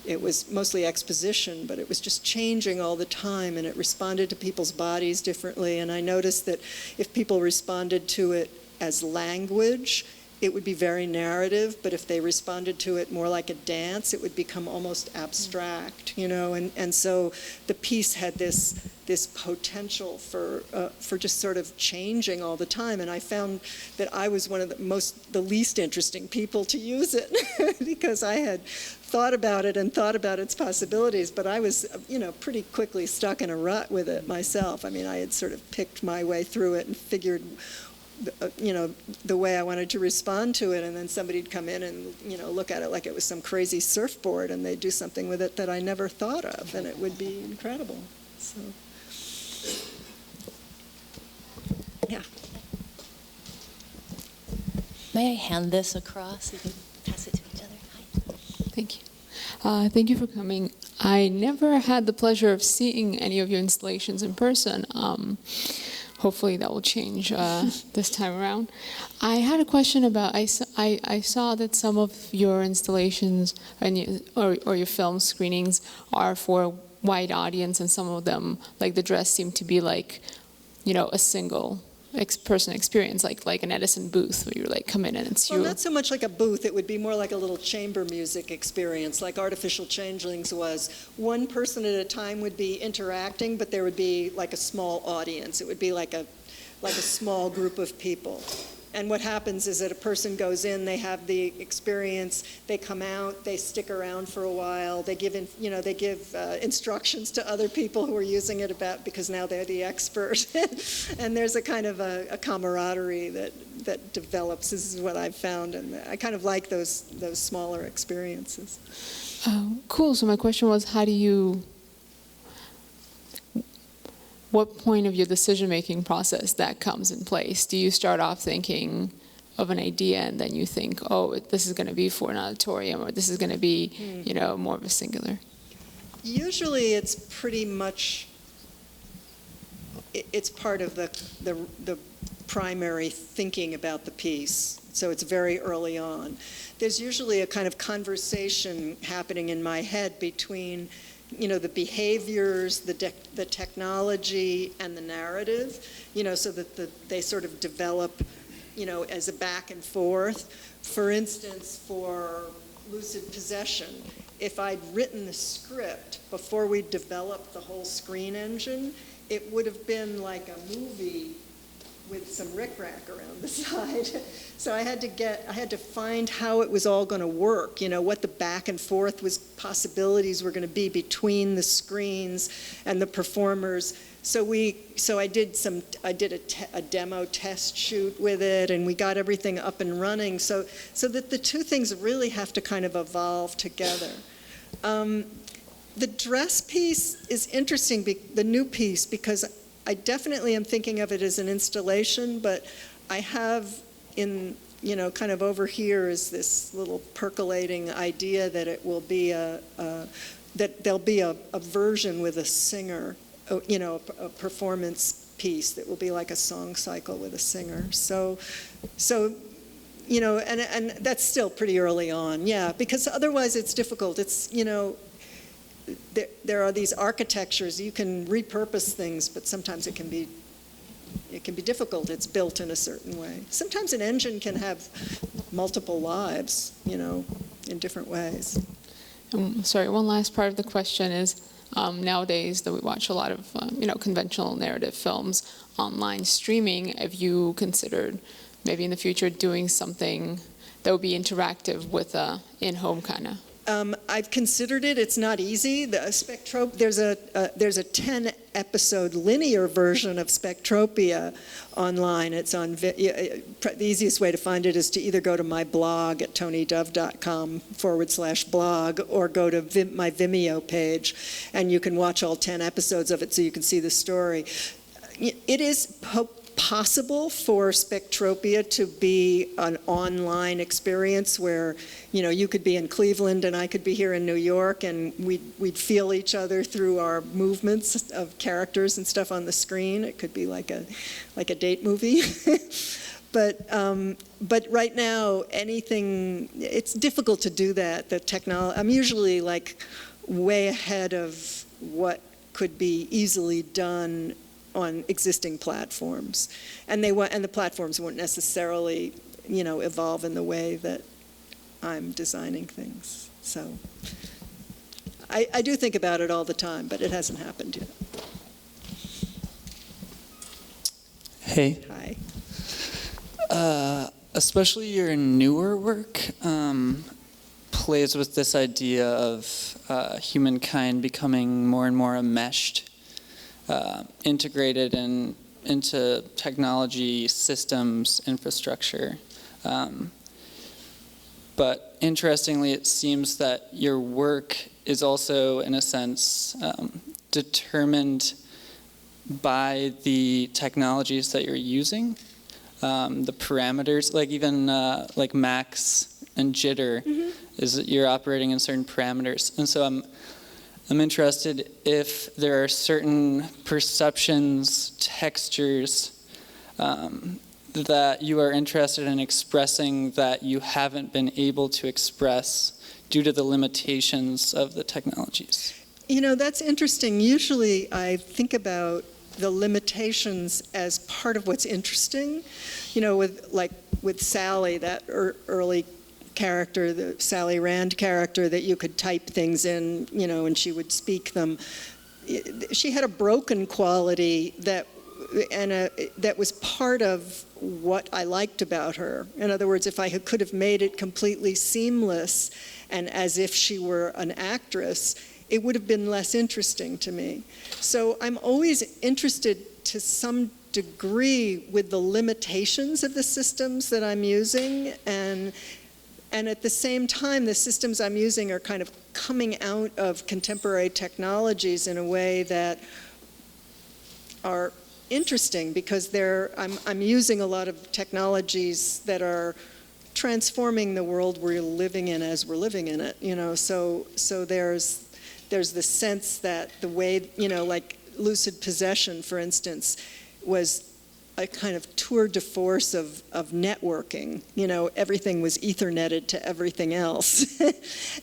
Speaker 2: it was mostly exposition, but it was just changing all the time, and it responded to people's bodies differently. And I noticed that if people responded to it as language, it would be very narrative, but if they responded to it more like a dance, it would become almost abstract, you know. And so the piece had this potential for just sort of changing all the time. And I found that I was one of the least interesting people to use it because I had thought about it and thought about its possibilities, but I was, you know, pretty quickly stuck in a rut with it myself. I mean, I had sort of picked my way through it and figured, you know, the way I wanted to respond to it, and then somebody'd come in and, you know, look at it like it was some crazy surfboard, and they'd do something with it that I never thought of, and it would be incredible. So, yeah.
Speaker 19: May I hand this across? You can pass it to each other. Hi.
Speaker 20: Thank you. Thank you for coming. I never had the pleasure of seeing any of your installations in person. Hopefully that will change this time around. I had a question about, I saw that some of your installations or your film screenings are for a wide audience, and some of them, like the dress, seem to be like, you know, a single person experience, like an Edison booth where you like come in and it's you.
Speaker 2: Well, not so much like a booth. It would be more like a little chamber music experience, like Artificial Changelings was. One person at a time would be interacting, but there would be like a small audience. It would be like a small group of people. And what happens is that a person goes in, they have the experience, they come out, they stick around for a while, they give instructions to other people who are using it because now they're the expert. And there's a kind of a camaraderie that develops. This is what I've found, and I kind of like those smaller experiences.
Speaker 20: Cool. So my question was, what point of your decision-making process that comes in place? Do you start off thinking of an idea and then you think, oh, this is going to be for an auditorium, or this is going to be, you know, more of a singular?
Speaker 2: Usually it's pretty much, it's part of the primary thinking about the piece. So it's very early on. There's usually a kind of conversation happening in my head between, you know, the behaviors, the technology, and the narrative, you know, so that they sort of develop, you know, as a back and forth. For instance, for Lucid Possession, if I'd written the script before we developed the whole screen engine, it would have been like a movie with some rickrack around the side. So I had to find how it was all going to work, you know, what the back and forth possibilities were going to be between the screens and the performers. So I did a demo test shoot with it, and we got everything up and running, so that the two things really have to kind of evolve together. The dress piece is interesting, the new piece, because I definitely am thinking of it as an installation, but I have in, you know, kind of over here is this little percolating idea that it will be that there'll be a version with a singer, you know, a performance piece that will be like a song cycle with a singer. So, you know, and that's still pretty early on, yeah, because otherwise it's difficult. It's, you know, there are these architectures, you can repurpose things, but sometimes it can be difficult. It's built in a certain way. Sometimes an engine can have multiple lives, you know, in different ways.
Speaker 20: Sorry, one last part of the question is, nowadays that we watch a lot of, you know, conventional narrative films online streaming, have you considered maybe in the future doing something that would be interactive with a in-home kind of?
Speaker 2: I've considered it. It's not easy. There's a 10-episode linear version of Spectropia online. It's on. The easiest way to find it is to either go to my blog at tonydove.com/blog or go to my Vimeo page, and you can watch all 10 episodes of it so you can see the story. It is possible for Spectropia to be an online experience where, you know, you could be in Cleveland and I could be here in New York, and we'd feel each other through our movements of characters and stuff on the screen. It could be like a date movie. But right now, anything, it's difficult to do that. The technology, I'm usually like way ahead of what could be easily done on existing platforms, and the platforms won't necessarily, evolve in the way that I'm designing things. So I do think about it all the time, but it hasn't happened yet.
Speaker 21: Hey.
Speaker 2: Hi.
Speaker 21: Especially your newer work plays with this idea of humankind becoming more and more enmeshed, integrated into technology, systems, infrastructure. But interestingly, it seems that your work is also, in a sense, determined by the technologies that you're using, the parameters, like even like max and jitter, is that you're operating in certain parameters. And so I'm interested if there are certain perceptions, textures that you are interested in expressing that you haven't been able to express due to the limitations of the technologies.
Speaker 2: That's interesting. Usually I think about the limitations as part of what's interesting. With Sally, that early character, the Sally Rand character, that you could type things in, and she would speak them. She had a broken quality that was part of what I liked about her. In other words, if I could have made it completely seamless and as if she were an actress, it would have been less interesting to me. So I'm always interested to some degree with the limitations of the systems that I'm using, and at the same time, the systems I'm using are kind of coming out of contemporary technologies in a way that are interesting, because I'm using a lot of technologies that are transforming the world we're living in as we're living in it. So there's the sense that the way, like Lucid Possession, for instance, was a kind of tour de force of networking. Everything was Ethernetted to everything else.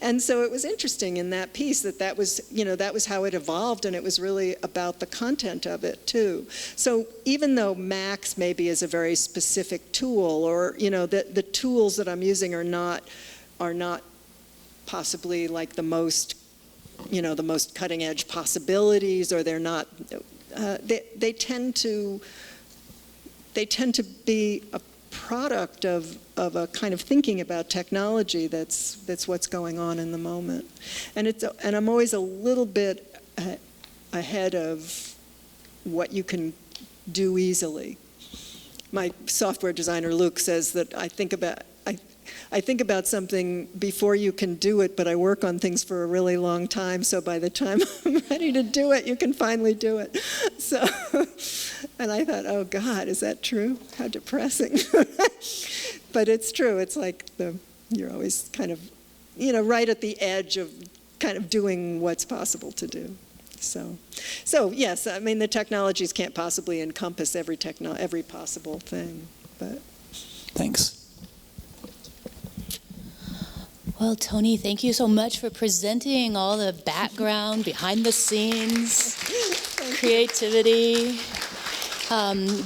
Speaker 2: And so it was interesting in that piece that was how it evolved, and it was really about the content of it too. So even though Max maybe is a very specific tool, or the tools that I'm using are not possibly like the most cutting edge possibilities, or they're not, they tend to be a product of a kind of thinking about technology that's what's going on in the moment. And I'm always a little bit ahead of what you can do easily. My software designer Luke says that I think about something before you can do it, but I work on things for a really long time, so by the time I'm ready to do it, you can finally do it. So, and I thought, oh God, is that true? How depressing. But it's true. It's like you're always kind of, right at the edge of kind of doing what's possible to do. So yes, I mean, the technologies can't possibly encompass every possible thing, but.
Speaker 21: Thanks.
Speaker 19: Well, Toni, thank you so much for presenting all the background, behind the scenes, creativity.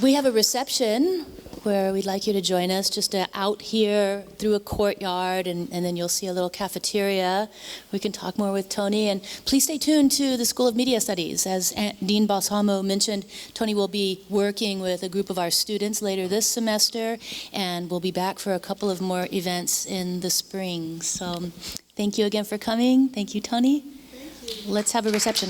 Speaker 19: We have a reception where we'd like you to join us, just out here through a courtyard, and then you'll see a little cafeteria. We can talk more with Toni, and please stay tuned to the School of Media Studies. As Dean Balsamo mentioned, Toni will be working with a group of our students later this semester, and we'll be back for a couple of more events in the spring. So thank you again for coming. Thank you, Toni. Thank you. Let's have a reception.